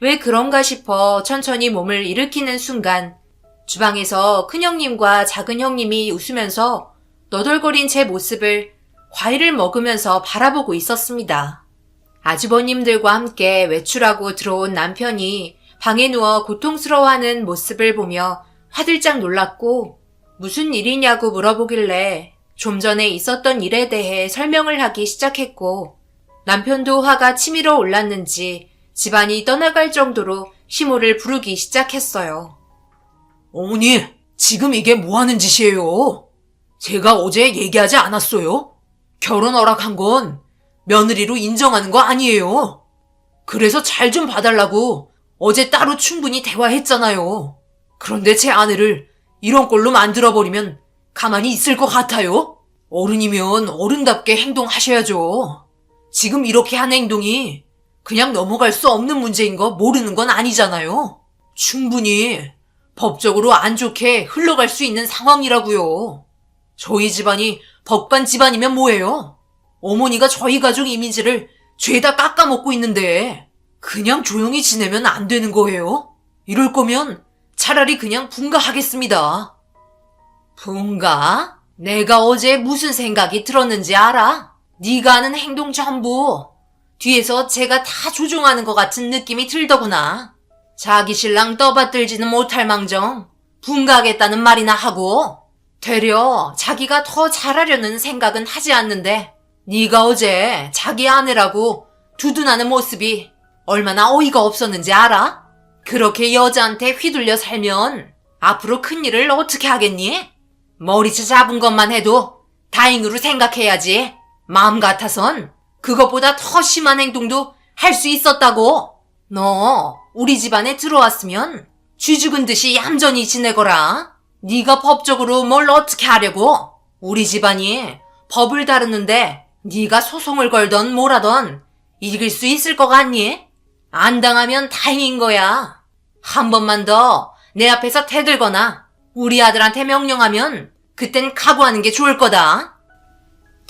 왜 그런가 싶어 천천히 몸을 일으키는 순간 주방에서 큰형님과 작은형님이 웃으면서 너덜거린 제 모습을 과일을 먹으면서 바라보고 있었습니다. 아주버님들과 함께 외출하고 들어온 남편이 방에 누워 고통스러워하는 모습을 보며 화들짝 놀랐고 무슨 일이냐고 물어보길래 좀 전에 있었던 일에 대해 설명을 하기 시작했고 남편도 화가 치밀어 올랐는지 집안이 떠나갈 정도로 시모를 부르기 시작했어요. 어머니, 지금 이게 뭐 하는 짓이에요? 제가 어제 얘기하지 않았어요? 결혼 허락한 건 며느리로 인정하는 거 아니에요. 그래서 잘 좀 봐달라고 어제 따로 충분히 대화했잖아요. 그런데 제 아내를 이런 꼴로 만들어버리면 가만히 있을 것 같아요? 어른이면 어른답게 행동하셔야죠. 지금 이렇게 한 행동이 그냥 넘어갈 수 없는 문제인 거 모르는 건 아니잖아요. 충분히 법적으로 안 좋게 흘러갈 수 있는 상황이라고요. 저희 집안이 법관 집안이면 뭐예요? 어머니가 저희 가족 이미지를 죄다 깎아먹고 있는데 그냥 조용히 지내면 안 되는 거예요? 이럴 거면 차라리 그냥 분가하겠습니다. 분가? 내가 어제 무슨 생각이 들었는지 알아? 네가 하는 행동 전부 뒤에서 제가 다 조종하는 것 같은 느낌이 들더구나. 자기 신랑 떠받들지는 못할 망정 분가하겠다는 말이나 하고 되려 자기가 더 잘하려는 생각은 하지 않는데 네가 어제 자기 아내라고 두둔하는 모습이 얼마나 어이가 없었는지 알아? 그렇게 여자한테 휘둘려 살면 앞으로 큰일을 어떻게 하겠니? 머리채 잡은 것만 해도 다행으로 생각해야지. 마음 같아선 그것보다 더 심한 행동도 할 수 있었다고. 너 우리 집안에 들어왔으면 쥐 죽은 듯이 얌전히 지내거라. 네가 법적으로 뭘 어떻게 하려고? 우리 집안이 법을 다루는데 네가 소송을 걸던 뭐라던 이길 수 있을 것 같니? 안 당하면 다행인 거야. 한 번만 더 내 앞에서 대들거나 우리 아들한테 명령하면 그땐 각오하는 게 좋을 거다.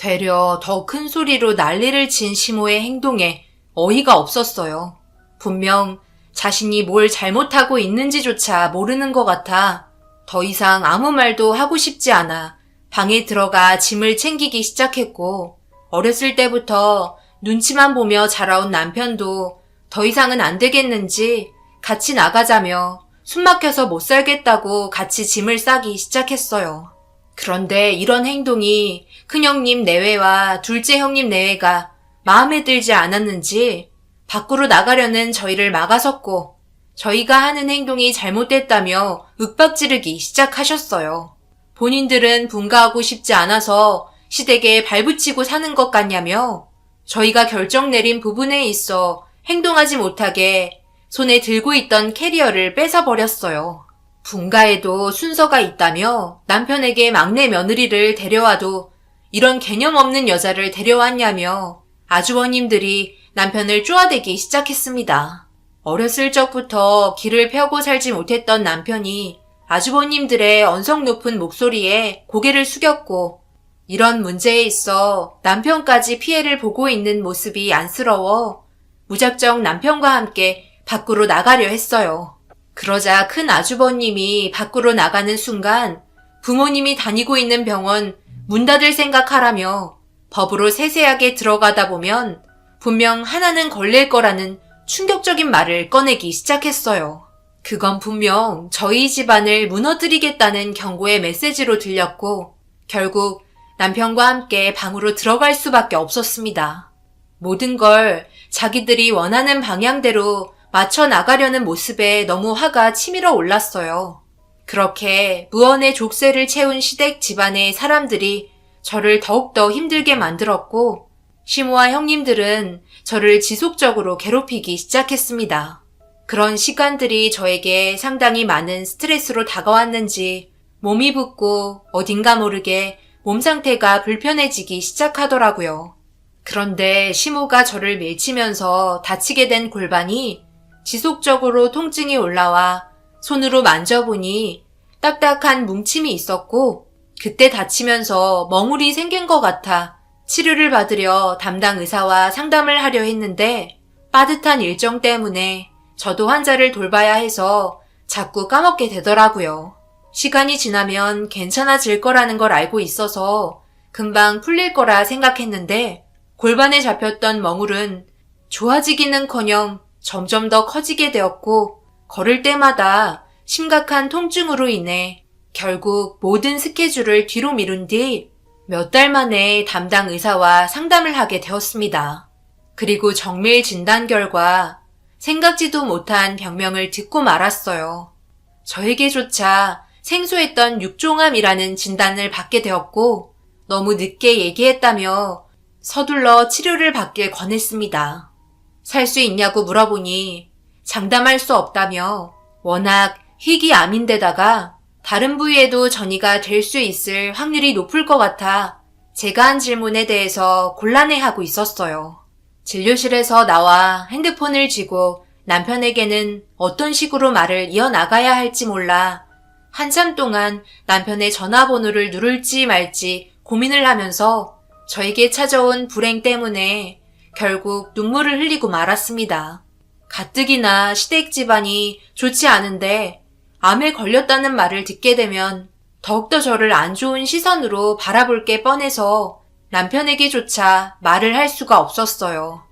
되려 더 큰 소리로 난리를 친 시모의 행동에 어이가 없었어요. 분명 자신이 뭘 잘못하고 있는지조차 모르는 것 같아 더 이상 아무 말도 하고 싶지 않아 방에 들어가 짐을 챙기기 시작했고, 어렸을 때부터 눈치만 보며 자라온 남편도 더 이상은 안 되겠는지 같이 나가자며 숨 막혀서 못 살겠다고 같이 짐을 싸기 시작했어요. 그런데 이런 행동이 큰형님 내외와 둘째 형님 내외가 마음에 들지 않았는지 밖으로 나가려는 저희를 막아섰고, 저희가 하는 행동이 잘못됐다며 윽박지르기 시작하셨어요. 본인들은 분가하고 싶지 않아서 시댁에 발붙이고 사는 것 같냐며 저희가 결정 내린 부분에 있어 행동하지 못하게 손에 들고 있던 캐리어를 뺏어버렸어요. 분가에도 순서가 있다며 남편에게 막내 며느리를 데려와도 이런 개념 없는 여자를 데려왔냐며 아주버님들이 남편을 쪼아대기 시작했습니다. 어렸을 적부터 길을 펴고 살지 못했던 남편이 아주버님들의 언성 높은 목소리에 고개를 숙였고, 이런 문제에 있어 남편까지 피해를 보고 있는 모습이 안쓰러워 무작정 남편과 함께 밖으로 나가려 했어요. 그러자 큰 아주버님이 밖으로 나가는 순간 부모님이 다니고 있는 병원 문 닫을 생각하라며 법으로 세세하게 들어가다 보면 분명 하나는 걸릴 거라는 충격적인 말을 꺼내기 시작했어요. 그건 분명 저희 집안을 무너뜨리겠다는 경고의 메시지로 들렸고, 결국 남편과 함께 방으로 들어갈 수밖에 없었습니다. 모든 걸 자기들이 원하는 방향대로 맞춰 나가려는 모습에 너무 화가 치밀어 올랐어요. 그렇게 무언의 족쇄를 채운 시댁 집안의 사람들이 저를 더욱더 힘들게 만들었고, 시모와 형님들은 저를 지속적으로 괴롭히기 시작했습니다. 그런 시간들이 저에게 상당히 많은 스트레스로 다가왔는지 몸이 붓고 어딘가 모르게 몸 상태가 불편해지기 시작하더라고요. 그런데 시모가 저를 밀치면서 다치게 된 골반이 지속적으로 통증이 올라와 손으로 만져보니 딱딱한 뭉침이 있었고, 그때 다치면서 멍울이 생긴 것 같아 치료를 받으려 담당 의사와 상담을 하려 했는데 빠듯한 일정 때문에 저도 환자를 돌봐야 해서 자꾸 까먹게 되더라고요. 시간이 지나면 괜찮아질 거라는 걸 알고 있어서 금방 풀릴 거라 생각했는데 골반에 잡혔던 멍울은 좋아지기는커녕 점점 더 커지게 되었고, 걸을 때마다 심각한 통증으로 인해 결국 모든 스케줄을 뒤로 미룬 뒤 몇 달 만에 담당 의사와 상담을 하게 되었습니다. 그리고 정밀 진단 결과 생각지도 못한 병명을 듣고 말았어요. 저에게조차 생소했던 육종암이라는 진단을 받게 되었고, 너무 늦게 얘기했다며 서둘러 치료를 받길 권했습니다. 살 수 있냐고 물어보니 장담할 수 없다며 워낙 희귀암인데다가 다른 부위에도 전이가 될 수 있을 확률이 높을 것 같아 제가 한 질문에 대해서 곤란해하고 있었어요. 진료실에서 나와 핸드폰을 쥐고 남편에게는 어떤 식으로 말을 이어나가야 할지 몰라 한참 동안 남편의 전화번호를 누를지 말지 고민을 하면서 저에게 찾아온 불행 때문에 결국 눈물을 흘리고 말았습니다. 가뜩이나 시댁 집안이 좋지 않은데 암에 걸렸다는 말을 듣게 되면 더욱더 저를 안 좋은 시선으로 바라볼 게 뻔해서 남편에게조차 말을 할 수가 없었어요.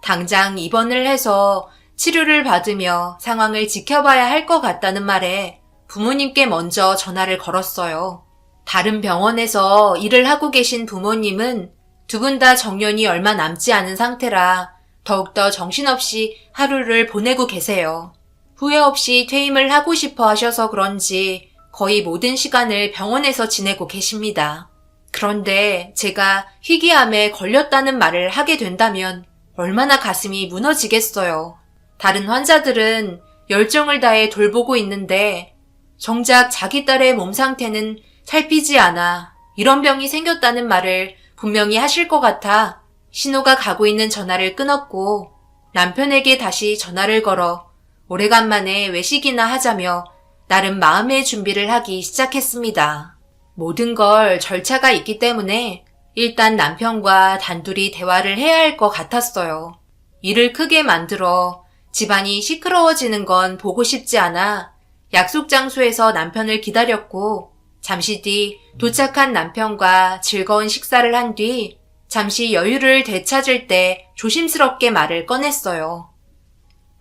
당장 입원을 해서 치료를 받으며 상황을 지켜봐야 할 것 같다는 말에 부모님께 먼저 전화를 걸었어요. 다른 병원에서 일을 하고 계신 부모님은 두 분 다 정년이 얼마 남지 않은 상태라 더욱더 정신없이 하루를 보내고 계세요. 후회 없이 퇴임을 하고 싶어 하셔서 그런지 거의 모든 시간을 병원에서 지내고 계십니다. 그런데 제가 희귀암에 걸렸다는 말을 하게 된다면 얼마나 가슴이 무너지겠어요. 다른 환자들은 열정을 다해 돌보고 있는데 정작 자기 딸의 몸 상태는 살피지 않아 이런 병이 생겼다는 말을 분명히 하실 것 같아 신호가 가고 있는 전화를 끊었고 남편에게 다시 전화를 걸어 오래간만에 외식이나 하자며 나름 마음의 준비를 하기 시작했습니다. 모든 걸 절차가 있기 때문에 일단 남편과 단둘이 대화를 해야 할 것 같았어요. 일을 크게 만들어 집안이 시끄러워지는 건 보고 싶지 않아 약속 장소에서 남편을 기다렸고 잠시 뒤 도착한 남편과 즐거운 식사를 한 뒤 잠시 여유를 되찾을 때 조심스럽게 말을 꺼냈어요.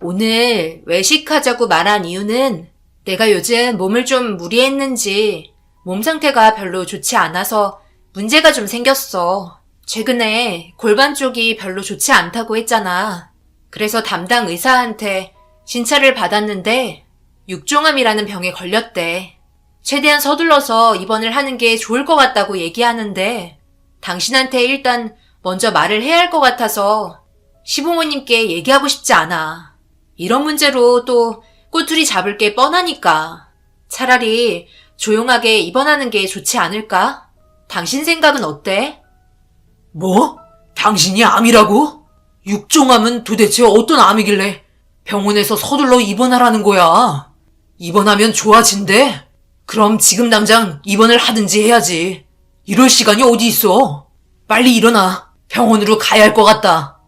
오늘 외식하자고 말한 이유는 내가 요즘 몸을 좀 무리했는지 몸 상태가 별로 좋지 않아서 문제가 좀 생겼어. 최근에 골반 쪽이 별로 좋지 않다고 했잖아. 그래서 담당 의사한테 진찰을 받았는데 육종암이라는 병에 걸렸대. 최대한 서둘러서 입원을 하는 게 좋을 것 같다고 얘기하는데 당신한테 일단 먼저 말을 해야 할 것 같아서 시부모님께 얘기하고 싶지 않아. 이런 문제로 또 꼬투리 잡을 게 뻔하니까 차라리 조용하게 입원하는 게 좋지 않을까? 당신 생각은 어때? 뭐? 당신이 암이라고? 육종암은 도대체 어떤 암이길래 병원에서 서둘러 입원하라는 거야? 입원하면 좋아진대? 그럼 지금 당장 입원을 하든지 해야지. 이럴 시간이 어디 있어? 빨리 일어나. 병원으로 가야 할 것 같다.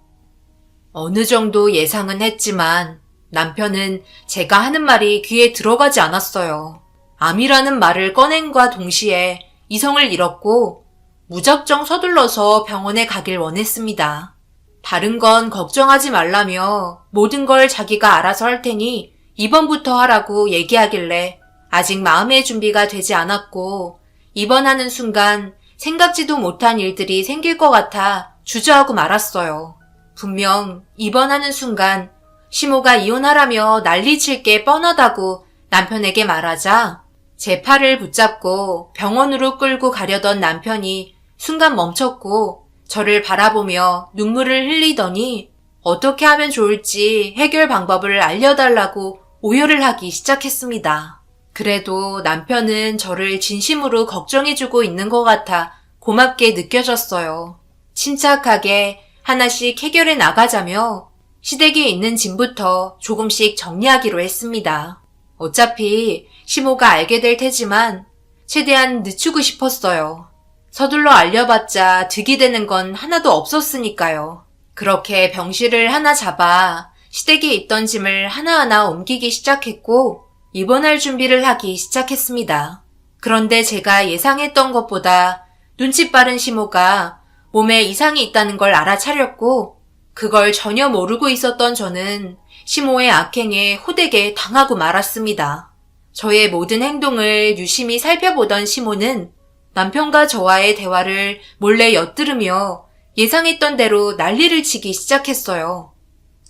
어느 정도 예상은 했지만 남편은 제가 하는 말이 귀에 들어가지 않았어요. 암이라는 말을 꺼낸과 동시에 이성을 잃었고 무작정 서둘러서 병원에 가길 원했습니다. 다른 건 걱정하지 말라며 모든 걸 자기가 알아서 할 테니 입원부터 하라고 얘기하길래 아직 마음의 준비가 되지 않았고 입원하는 순간 생각지도 못한 일들이 생길 것 같아 주저하고 말았어요. 분명 입원하는 순간 시모가 이혼하라며 난리칠 게 뻔하다고 남편에게 말하자 제 팔을 붙잡고 병원으로 끌고 가려던 남편이 순간 멈췄고 저를 바라보며 눈물을 흘리더니 어떻게 하면 좋을지 해결 방법을 알려달라고 오열을 하기 시작했습니다. 그래도 남편은 저를 진심으로 걱정해주고 있는 것 같아 고맙게 느껴졌어요. 침착하게 하나씩 해결해 나가자며 시댁에 있는 짐부터 조금씩 정리하기로 했습니다. 어차피 시모가 알게 될 테지만 최대한 늦추고 싶었어요. 서둘러 알려봤자 득이 되는 건 하나도 없었으니까요. 그렇게 병실을 하나 잡아 시댁에 있던 짐을 하나하나 옮기기 시작했고 입원할 준비를 하기 시작했습니다. 그런데 제가 예상했던 것보다 눈치 빠른 시모가 몸에 이상이 있다는 걸 알아차렸고 그걸 전혀 모르고 있었던 저는 시모의 악행에 호되게 당하고 말았습니다. 저의 모든 행동을 유심히 살펴보던 시모는 남편과 저와의 대화를 몰래 엿들으며 예상했던 대로 난리를 치기 시작했어요.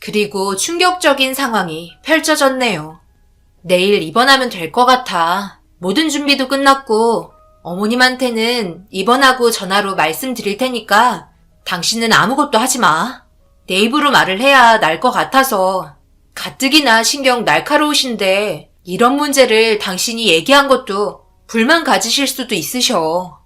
그리고 충격적인 상황이 펼쳐졌네요. 내일 입원하면 될 것 같아. 모든 준비도 끝났고 어머님한테는 입원하고 전화로 말씀드릴 테니까 당신은 아무것도 하지 마. 내 입으로 말을 해야 날 것 같아서. 가뜩이나 신경 날카로우신데 이런 문제를 당신이 얘기한 것도 불만 가지실 수도 있으셔.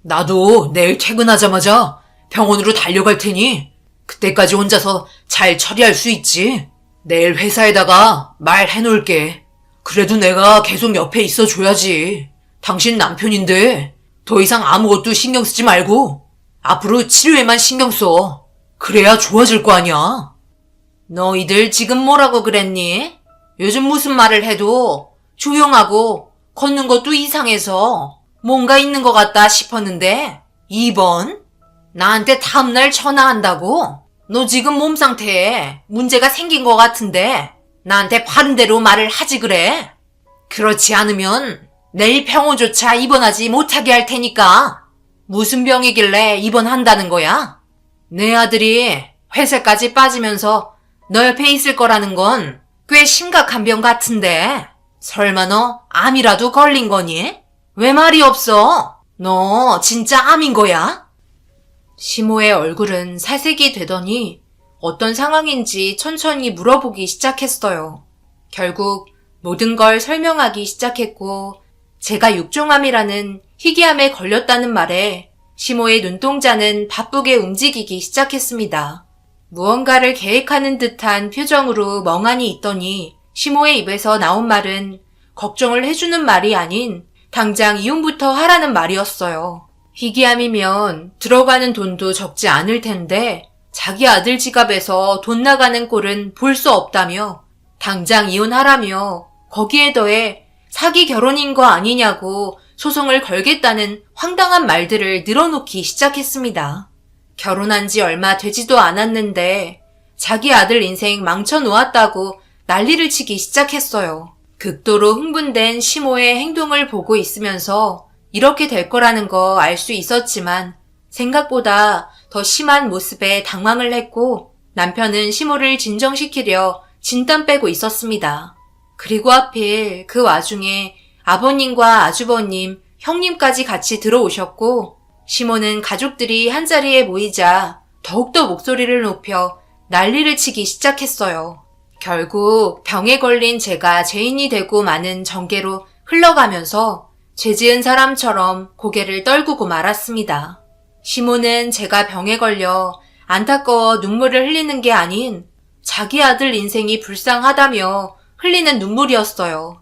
나도 내일 퇴근하자마자 병원으로 달려갈 테니 그때까지 혼자서 잘 처리할 수 있지. 내일 회사에다가 말해놓을게. 그래도 내가 계속 옆에 있어줘야지. 당신 남편인데 더 이상 아무것도 신경 쓰지 말고 앞으로 치료에만 신경 써. 그래야 좋아질 거 아니야. 너희들 지금 뭐라고 그랬니? 요즘 무슨 말을 해도 조용하고 걷는 것도 이상해서 뭔가 있는 것 같다 싶었는데 2번? 나한테 다음날 전화한다고? 너 지금 몸 상태에 문제가 생긴 것 같은데 나한테 바른 대로 말을 하지 그래? 그렇지 않으면 내일 병원조차 입원하지 못하게 할 테니까. 무슨 병이길래 입원한다는 거야? 내 아들이 회사까지 빠지면서 너 옆에 있을 거라는 건 꽤 심각한 병 같은데 설마 너 암이라도 걸린 거니? 왜 말이 없어? 너 진짜 암인 거야? 시모의 얼굴은 사색이 되더니 어떤 상황인지 천천히 물어보기 시작했어요. 결국 모든 걸 설명하기 시작했고 제가 육종암이라는 희귀암에 걸렸다는 말에 시모의 눈동자는 바쁘게 움직이기 시작했습니다. 무언가를 계획하는 듯한 표정으로 멍하니 있더니 시모의 입에서 나온 말은 걱정을 해주는 말이 아닌 당장 이혼부터 하라는 말이었어요. 희귀암이면 들어가는 돈도 적지 않을 텐데 자기 아들 지갑에서 돈 나가는 꼴은 볼 수 없다며 당장 이혼하라며 거기에 더해 사기 결혼인 거 아니냐고 소송을 걸겠다는 황당한 말들을 늘어놓기 시작했습니다. 결혼한 지 얼마 되지도 않았는데 자기 아들 인생 망쳐놓았다고 난리를 치기 시작했어요. 극도로 흥분된 시모의 행동을 보고 있으면서 이렇게 될 거라는 거 알 수 있었지만 생각보다 더 심한 모습에 당황을 했고 남편은 시모를 진정시키려 진땀 빼고 있었습니다. 그리고 하필 그 와중에 아버님과 아주버님, 형님까지 같이 들어오셨고 시모는 가족들이 한자리에 모이자 더욱더 목소리를 높여 난리를 치기 시작했어요. 결국 병에 걸린 제가 죄인이 되고 마는 전개로 흘러가면서 죄 지은 사람처럼 고개를 떨구고 말았습니다. 시모는 제가 병에 걸려 안타까워 눈물을 흘리는 게 아닌 자기 아들 인생이 불쌍하다며 흘리는 눈물이었어요.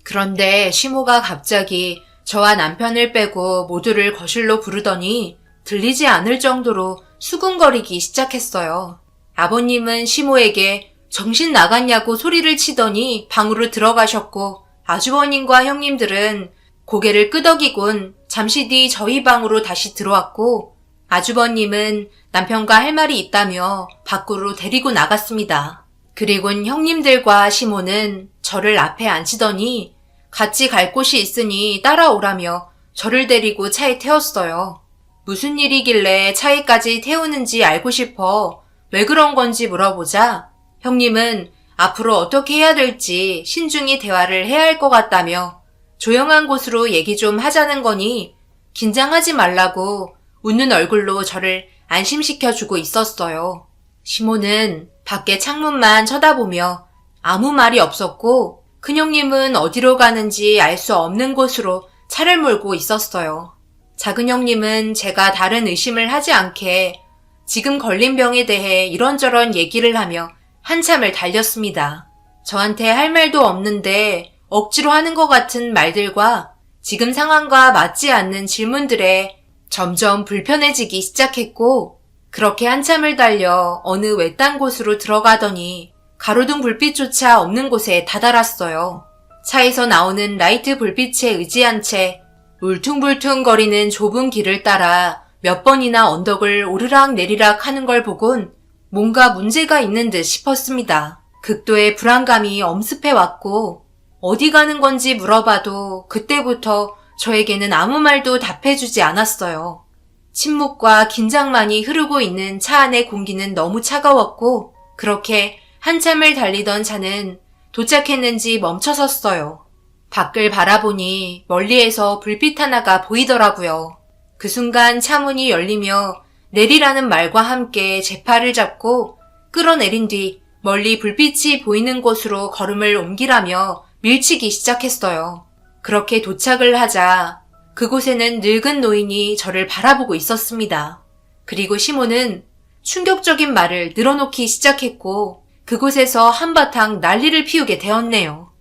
그런데 시모가 갑자기 저와 남편을 빼고 모두를 거실로 부르더니 들리지 않을 정도로 수군거리기 시작했어요. 아버님은 시모에게 정신 나갔냐고 소리를 치더니 방으로 들어가셨고 아주버님과 형님들은 고개를 끄덕이곤 잠시 뒤 저희 방으로 다시 들어왔고 아주버님은 남편과 할 말이 있다며 밖으로 데리고 나갔습니다. 그리곤 형님들과 시모는 저를 앞에 앉히더니 같이 갈 곳이 있으니 따라오라며 저를 데리고 차에 태웠어요. 무슨 일이길래 차에까지 태우는지 알고 싶어 왜 그런 건지 물어보자 형님은 앞으로 어떻게 해야 될지 신중히 대화를 해야 할 것 같다며 조용한 곳으로 얘기 좀 하자는 거니 긴장하지 말라고 웃는 얼굴로 저를 안심시켜주고 있었어요. 시모는 밖에 창문만 쳐다보며 아무 말이 없었고 큰형님은 어디로 가는지 알 수 없는 곳으로 차를 몰고 있었어요. 작은 형님은 제가 다른 의심을 하지 않게 지금 걸린 병에 대해 이런저런 얘기를 하며 한참을 달렸습니다. 저한테 할 말도 없는데 억지로 하는 것 같은 말들과 지금 상황과 맞지 않는 질문들에 점점 불편해지기 시작했고 그렇게 한참을 달려 어느 외딴 곳으로 들어가더니 가로등 불빛조차 없는 곳에 다다랐어요. 차에서 나오는 라이트 불빛에 의지한 채 울퉁불퉁거리는 좁은 길을 따라 몇 번이나 언덕을 오르락 내리락 하는 걸 보곤 뭔가 문제가 있는 듯 싶었습니다. 극도의 불안감이 엄습해왔고 어디 가는 건지 물어봐도 그때부터 저에게는 아무 말도 답해주지 않았어요. 침묵과 긴장만이 흐르고 있는 차 안의 공기는 너무 차가웠고 그렇게 한참을 달리던 차는 도착했는지 멈춰섰어요. 밖을 바라보니 멀리에서 불빛 하나가 보이더라고요. 그 순간 차 문이 열리며 내리라는 말과 함께 제 팔을 잡고 끌어내린 뒤 멀리 불빛이 보이는 곳으로 걸음을 옮기라며 밀치기 시작했어요. 그렇게 도착을 하자 그곳에는 늙은 노인이 저를 바라보고 있었습니다. 그리고 시모는 충격적인 말을 늘어놓기 시작했고 그곳에서 한바탕 난리를 피우게 되었네요.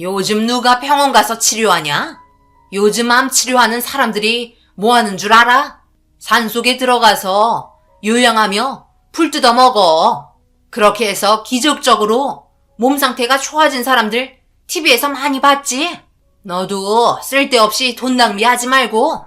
요즘 누가 병원 가서 치료하냐? 요즘 암 치료하는 사람들이 뭐 하는 줄 알아? 산속에 들어가서 요양하며 풀 뜯어 먹어. 그렇게 해서 기적적으로 몸 상태가 좋아진 사람들 TV에서 많이 봤지? 너도 쓸데없이 돈 낭비하지 말고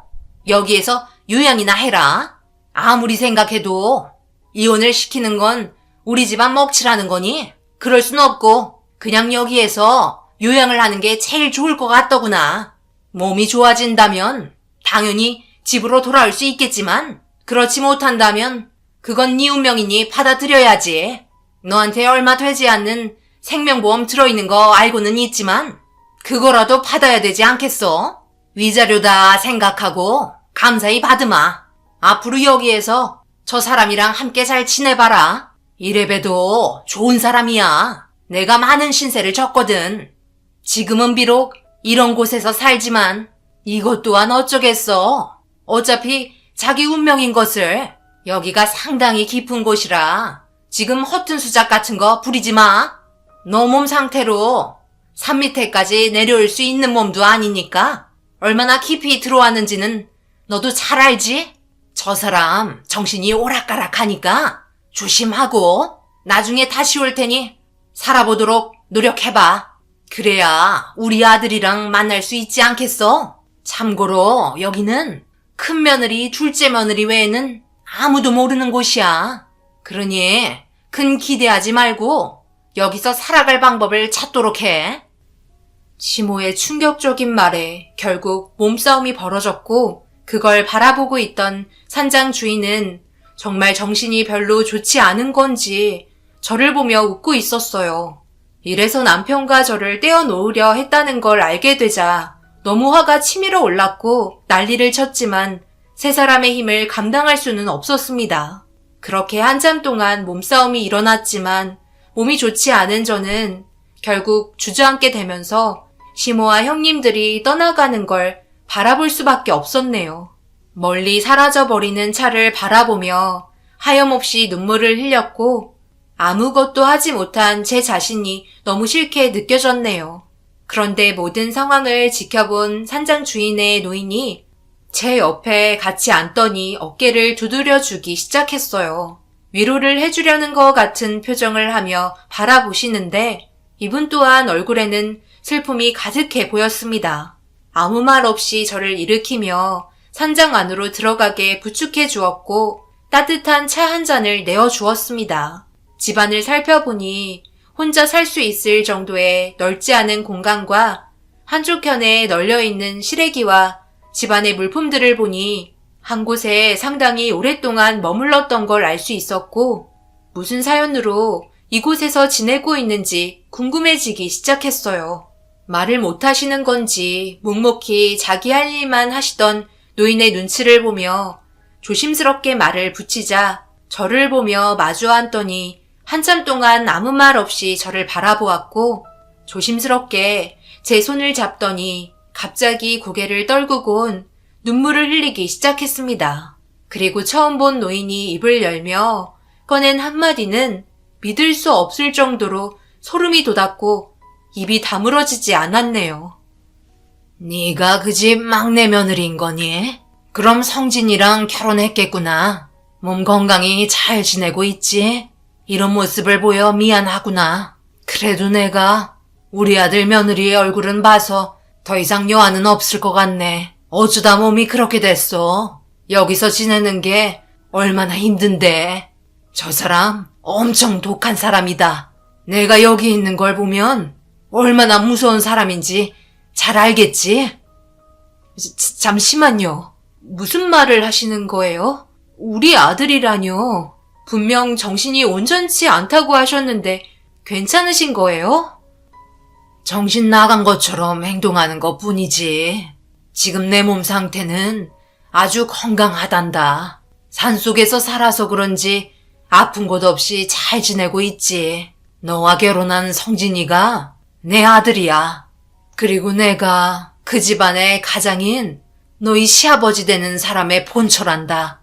여기에서 요양이나 해라. 아무리 생각해도 이혼을 시키는 건 우리 집안 먹칠하는 거니? 그럴 순 없고 그냥 여기에서 요양을 하는 게 제일 좋을 것 같더구나. 몸이 좋아진다면 당연히 집으로 돌아올 수 있겠지만 그렇지 못한다면 그건 네 운명이니 받아들여야지. 너한테 얼마 되지 않는 생명보험 들어있는 거 알고는 있지만 그거라도 받아야 되지 않겠어? 위자료다 생각하고 감사히 받으마. 앞으로 여기에서 저 사람이랑 함께 잘 지내봐라. 이래봬도 좋은 사람이야. 내가 많은 신세를 졌거든. 지금은 비록 이런 곳에서 살지만 이것 또한 어쩌겠어. 어차피 자기 운명인 것을. 여기가 상당히 깊은 곳이라 지금 허튼 수작 같은 거 부리지 마. 너 몸 상태로 산 밑에까지 내려올 수 있는 몸도 아니니까 얼마나 깊이 들어왔는지는 너도 잘 알지? 저 사람 정신이 오락가락하니까 조심하고 나중에 다시 올 테니 살아보도록 노력해봐. 그래야 우리 아들이랑 만날 수 있지 않겠어? 참고로 여기는 큰 며느리, 둘째 며느리 외에는 아무도 모르는 곳이야. 그러니 큰 기대하지 말고 여기서 살아갈 방법을 찾도록 해. 시모의 충격적인 말에 결국 몸싸움이 벌어졌고 그걸 바라보고 있던 산장 주인은 정말 정신이 별로 좋지 않은 건지 저를 보며 웃고 있었어요. 이래서 남편과 저를 떼어놓으려 했다는 걸 알게 되자 너무 화가 치밀어 올랐고 난리를 쳤지만 세 사람의 힘을 감당할 수는 없었습니다. 그렇게 한참 동안 몸싸움이 일어났지만 몸이 좋지 않은 저는 결국 주저앉게 되면서 시모와 형님들이 떠나가는 걸 바라볼 수밖에 없었네요. 멀리 사라져버리는 차를 바라보며 하염없이 눈물을 흘렸고 아무것도 하지 못한 제 자신이 너무 싫게 느껴졌네요. 그런데 모든 상황을 지켜본 산장 주인의 노인이 제 옆에 같이 앉더니 어깨를 두드려주기 시작했어요. 위로를 해주려는 것 같은 표정을 하며 바라보시는데 이분 또한 얼굴에는 슬픔이 가득해 보였습니다. 아무 말 없이 저를 일으키며 산장 안으로 들어가게 부축해 주었고 따뜻한 차 한 잔을 내어 주었습니다. 집안을 살펴보니 혼자 살 수 있을 정도의 넓지 않은 공간과 한쪽편에 널려있는 시래기와 집안의 물품들을 보니 한 곳에 상당히 오랫동안 머물렀던 걸 알 수 있었고 무슨 사연으로 이곳에서 지내고 있는지 궁금해지기 시작했어요. 말을 못하시는 건지 묵묵히 자기 할 일만 하시던 노인의 눈치를 보며 조심스럽게 말을 붙이자 저를 보며 마주 앉더니 한참 동안 아무 말 없이 저를 바라보았고 조심스럽게 제 손을 잡더니 갑자기 고개를 떨구곤 눈물을 흘리기 시작했습니다. 그리고 처음 본 노인이 입을 열며 꺼낸 한마디는 믿을 수 없을 정도로 소름이 돋았고 입이 다물어지지 않았네요. 네가 그 집 막내 며느리인 거니? 그럼 성진이랑 결혼했겠구나. 몸 건강히 잘 지내고 있지? 이런 모습을 보여 미안하구나. 그래도 내가 우리 아들 며느리의 얼굴은 봐서 더 이상 여한은 없을 것 같네. 어쩌다 몸이 그렇게 됐어. 여기서 지내는 게 얼마나 힘든데. 저 사람 엄청 독한 사람이다. 내가 여기 있는 걸 보면 얼마나 무서운 사람인지 잘 알겠지? 잠시만요. 무슨 말을 하시는 거예요? 우리 아들이라뇨. 분명 정신이 온전치 않다고 하셨는데 괜찮으신 거예요? 정신 나간 것처럼 행동하는 것 뿐이지. 지금 내 몸 상태는 아주 건강하단다. 산속에서 살아서 그런지 아픈 곳 없이 잘 지내고 있지. 너와 결혼한 성진이가 내 아들이야. 그리고 내가 그 집안의 가장인 너희 시아버지 되는 사람의 본처란다.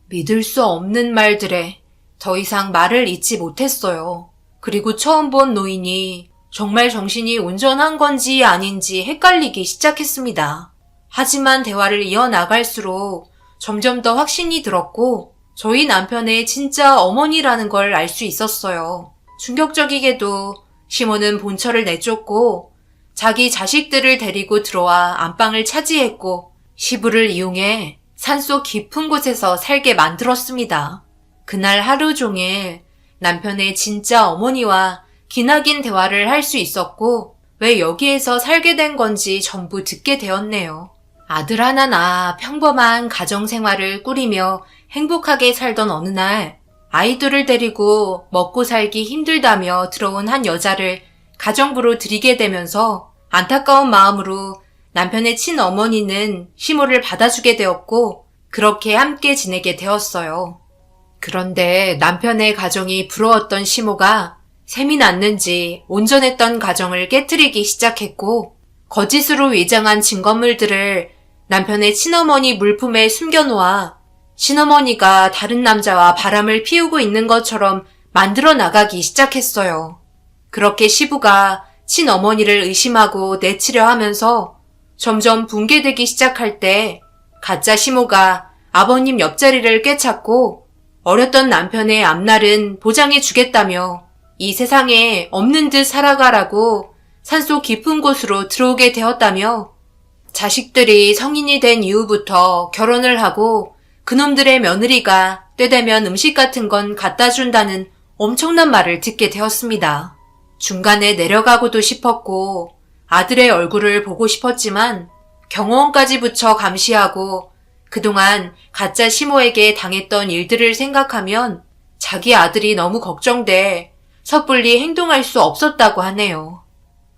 믿을 수 없는 말들에 더 이상 말을 잇지 못했어요. 그리고 처음 본 노인이 정말 정신이 온전한 건지 아닌지 헷갈리기 시작했습니다. 하지만 대화를 이어나갈수록 점점 더 확신이 들었고 저희 남편의 진짜 어머니라는 걸 알 수 있었어요. 충격적이게도 시모는 본처를 내쫓고 자기 자식들을 데리고 들어와 안방을 차지했고 시부를 이용해 산속 깊은 곳에서 살게 만들었습니다. 그날 하루 종일 남편의 진짜 어머니와 기나긴 대화를 할 수 있었고 왜 여기에서 살게 된 건지 전부 듣게 되었네요. 아들 하나 낳아 평범한 가정생활을 꾸리며 행복하게 살던 어느 날 아이들을 데리고 먹고 살기 힘들다며 들어온 한 여자를 가정부로 들이게 되면서 안타까운 마음으로 남편의 친어머니는 시모를 받아주게 되었고 그렇게 함께 지내게 되었어요. 그런데 남편의 가정이 부러웠던 시모가 셈이 났는지 온전했던 가정을 깨트리기 시작했고 거짓으로 위장한 증거물들을 남편의 친어머니 물품에 숨겨놓아 친어머니가 다른 남자와 바람을 피우고 있는 것처럼 만들어 나가기 시작했어요. 그렇게 시부가 친어머니를 의심하고 내치려 하면서 점점 붕괴되기 시작할 때 가짜 시모가 아버님 옆자리를 꿰찼고 어렸던 남편의 앞날은 보장해 주겠다며 이 세상에 없는 듯 살아가라고 산속 깊은 곳으로 들어오게 되었다며 자식들이 성인이 된 이후부터 결혼을 하고 그놈들의 며느리가 때되면 음식 같은 건 갖다 준다는 엄청난 말을 듣게 되었습니다. 중간에 내려가고도 싶었고 아들의 얼굴을 보고 싶었지만 경호원까지 붙여 감시하고 그동안 가짜 시모에게 당했던 일들을 생각하면 자기 아들이 너무 걱정돼 섣불리 행동할 수 없었다고 하네요.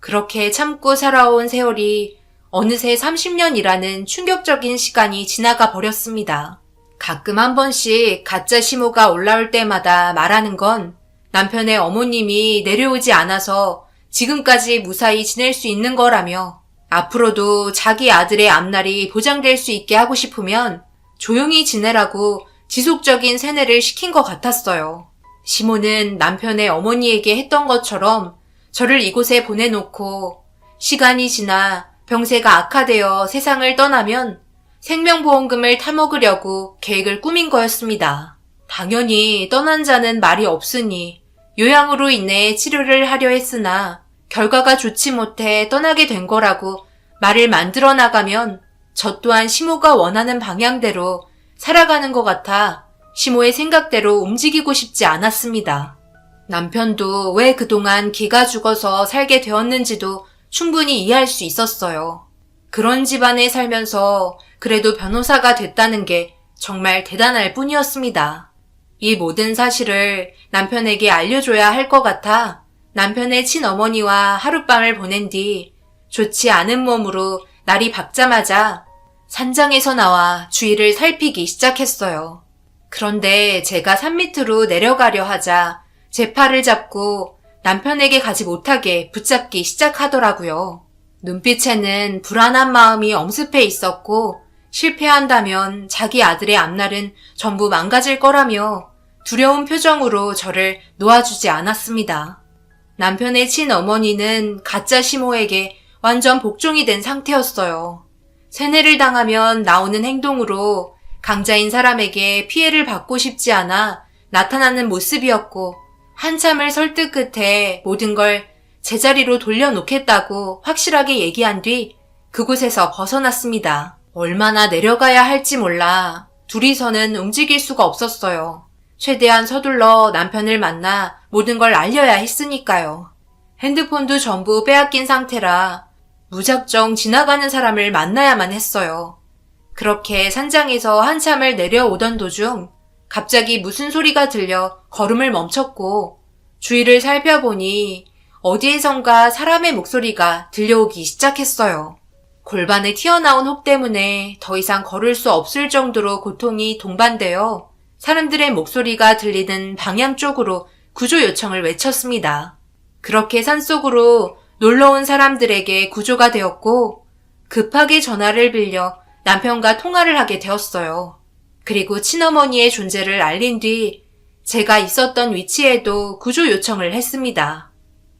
그렇게 참고 살아온 세월이 어느새 30년이라는 충격적인 시간이 지나가 버렸습니다. 가끔 한 번씩 가짜 시모가 올라올 때마다 말하는 건 남편의 어머님이 내려오지 않아서 지금까지 무사히 지낼 수 있는 거라며 앞으로도 자기 아들의 앞날이 보장될 수 있게 하고 싶으면 조용히 지내라고 지속적인 세뇌를 시킨 것 같았어요. 시모는 남편의 어머니에게 했던 것처럼 저를 이곳에 보내놓고 시간이 지나 병세가 악화되어 세상을 떠나면 생명보험금을 타먹으려고 계획을 꾸민 거였습니다. 당연히 떠난 자는 말이 없으니 요양으로 인해 치료를 하려 했으나 결과가 좋지 못해 떠나게 된 거라고 말을 만들어 나가면 저 또한 시모가 원하는 방향대로 살아가는 것 같아 시모의 생각대로 움직이고 싶지 않았습니다. 남편도 왜 그동안 기가 죽어서 살게 되었는지도 충분히 이해할 수 있었어요. 그런 집안에 살면서 그래도 변호사가 됐다는 게 정말 대단할 뿐이었습니다. 이 모든 사실을 남편에게 알려줘야 할 것 같아 남편의 친어머니와 하룻밤을 보낸 뒤 좋지 않은 몸으로 날이 밝자마자 산장에서 나와 주위를 살피기 시작했어요. 그런데 제가 산 밑으로 내려가려 하자 제 팔을 잡고 남편에게 가지 못하게 붙잡기 시작하더라고요. 눈빛에는 불안한 마음이 엄습해 있었고 실패한다면 자기 아들의 앞날은 전부 망가질 거라며 두려운 표정으로 저를 놓아주지 않았습니다. 남편의 친어머니는 가짜 시모에게 완전 복종이 된 상태였어요. 세뇌를 당하면 나오는 행동으로 강자인 사람에게 피해를 받고 싶지 않아 나타나는 모습이었고 한참을 설득 끝에 모든 걸 제자리로 돌려놓겠다고 확실하게 얘기한 뒤 그곳에서 벗어났습니다. 얼마나 내려가야 할지 몰라 둘이서는 움직일 수가 없었어요. 최대한 서둘러 남편을 만나 모든 걸 알려야 했으니까요. 핸드폰도 전부 빼앗긴 상태라 무작정 지나가는 사람을 만나야만 했어요. 그렇게 산장에서 한참을 내려오던 도중 갑자기 무슨 소리가 들려 걸음을 멈췄고 주위를 살펴보니 어디에선가 사람의 목소리가 들려오기 시작했어요. 골반에 튀어나온 혹 때문에 더 이상 걸을 수 없을 정도로 고통이 동반되어 사람들의 목소리가 들리는 방향 쪽으로 구조 요청을 외쳤습니다. 그렇게 산속으로 놀러온 사람들에게 구조가 되었고 급하게 전화를 빌려 남편과 통화를 하게 되었어요. 그리고 친어머니의 존재를 알린 뒤 제가 있었던 위치에도 구조 요청을 했습니다.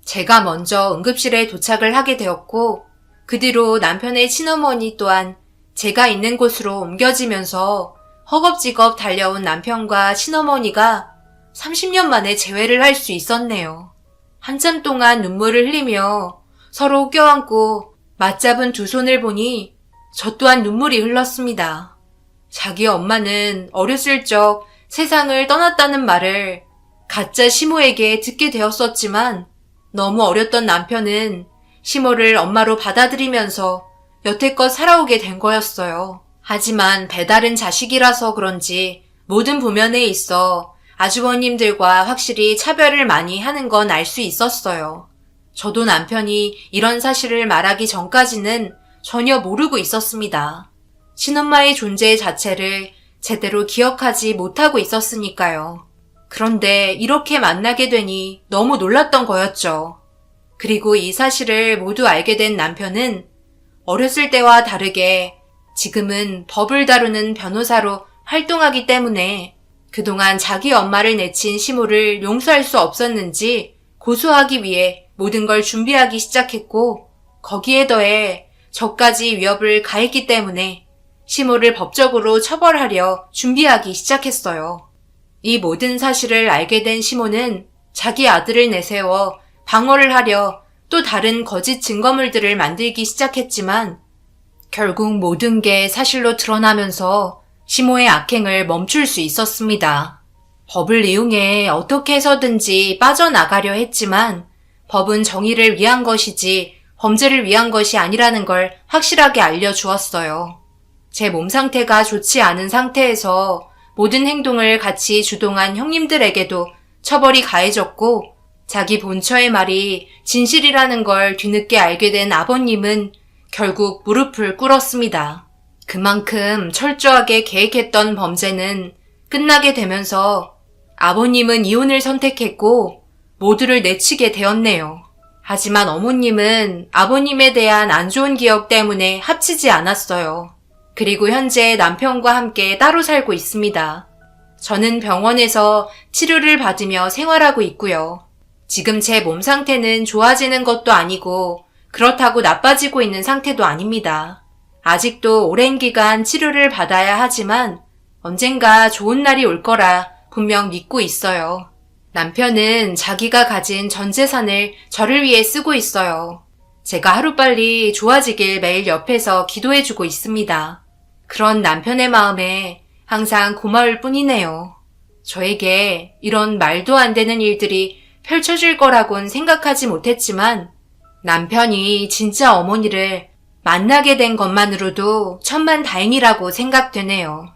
제가 먼저 응급실에 도착을 하게 되었고 그 뒤로 남편의 친어머니 또한 제가 있는 곳으로 옮겨지면서 허겁지겁 달려온 남편과 친어머니가 30년 만에 재회를 할 수 있었네요. 한참 동안 눈물을 흘리며 서로 껴안고 맞잡은 두 손을 보니 저 또한 눈물이 흘렀습니다. 자기 엄마는 어렸을 적 세상을 떠났다는 말을 가짜 시모에게 듣게 되었었지만 너무 어렸던 남편은 시모를 엄마로 받아들이면서 여태껏 살아오게 된 거였어요. 하지만 배다른 자식이라서 그런지 모든 부면에 있어 아주버님들과 확실히 차별을 많이 하는 건 알 수 있었어요. 저도 남편이 이런 사실을 말하기 전까지는 전혀 모르고 있었습니다. 친엄마의 존재 자체를 제대로 기억하지 못하고 있었으니까요. 그런데 이렇게 만나게 되니 너무 놀랐던 거였죠. 그리고 이 사실을 모두 알게 된 남편은 어렸을 때와 다르게 지금은 법을 다루는 변호사로 활동하기 때문에 그동안 자기 엄마를 내친 시모를 용서할 수 없었는지 고소하기 위해 모든 걸 준비하기 시작했고 거기에 더해 저까지 위협을 가했기 때문에 시모를 법적으로 처벌하려 준비하기 시작했어요. 이 모든 사실을 알게 된 시모는 자기 아들을 내세워 방어를 하려 또 다른 거짓 증거물들을 만들기 시작했지만 결국 모든 게 사실로 드러나면서 시모의 악행을 멈출 수 있었습니다. 법을 이용해 어떻게 해서든지 빠져나가려 했지만 법은 정의를 위한 것이지 범죄를 위한 것이 아니라는 걸 확실하게 알려주었어요. 제 몸 상태가 좋지 않은 상태에서 모든 행동을 같이 주동한 형님들에게도 처벌이 가해졌고 자기 본처의 말이 진실이라는 걸 뒤늦게 알게 된 아버님은 결국 무릎을 꿇었습니다. 그만큼 철저하게 계획했던 범죄는 끝나게 되면서 아버님은 이혼을 선택했고 모두를 내치게 되었네요. 하지만 어머님은 아버님에 대한 안 좋은 기억 때문에 합치지 않았어요. 그리고 현재 남편과 함께 따로 살고 있습니다. 저는 병원에서 치료를 받으며 생활하고 있고요. 지금 제 몸 상태는 좋아지는 것도 아니고 그렇다고 나빠지고 있는 상태도 아닙니다. 아직도 오랜 기간 치료를 받아야 하지만 언젠가 좋은 날이 올 거라 분명 믿고 있어요. 남편은 자기가 가진 전 재산을 저를 위해 쓰고 있어요. 제가 하루빨리 좋아지길 매일 옆에서 기도해주고 있습니다. 그런 남편의 마음에 항상 고마울 뿐이네요. 저에게 이런 말도 안 되는 일들이 펼쳐질 거라곤 생각하지 못했지만 남편이 진짜 어머니를 만나게 된 것만으로도 천만 다행이라고 생각되네요.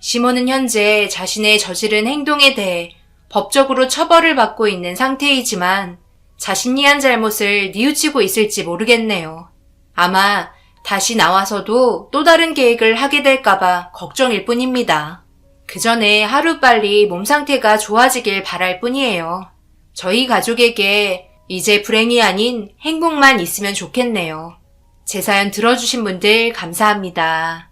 시모는 현재 자신의 저지른 행동에 대해 법적으로 처벌을 받고 있는 상태이지만 자신이 한 잘못을 뉘우치고 있을지 모르겠네요. 아마 다시 나와서도 또 다른 계획을 하게 될까봐 걱정일 뿐입니다. 그 전에 하루빨리 몸 상태가 좋아지길 바랄 뿐이에요. 저희 가족에게 이제 불행이 아닌 행복만 있으면 좋겠네요. 제 사연 들어주신 분들 감사합니다.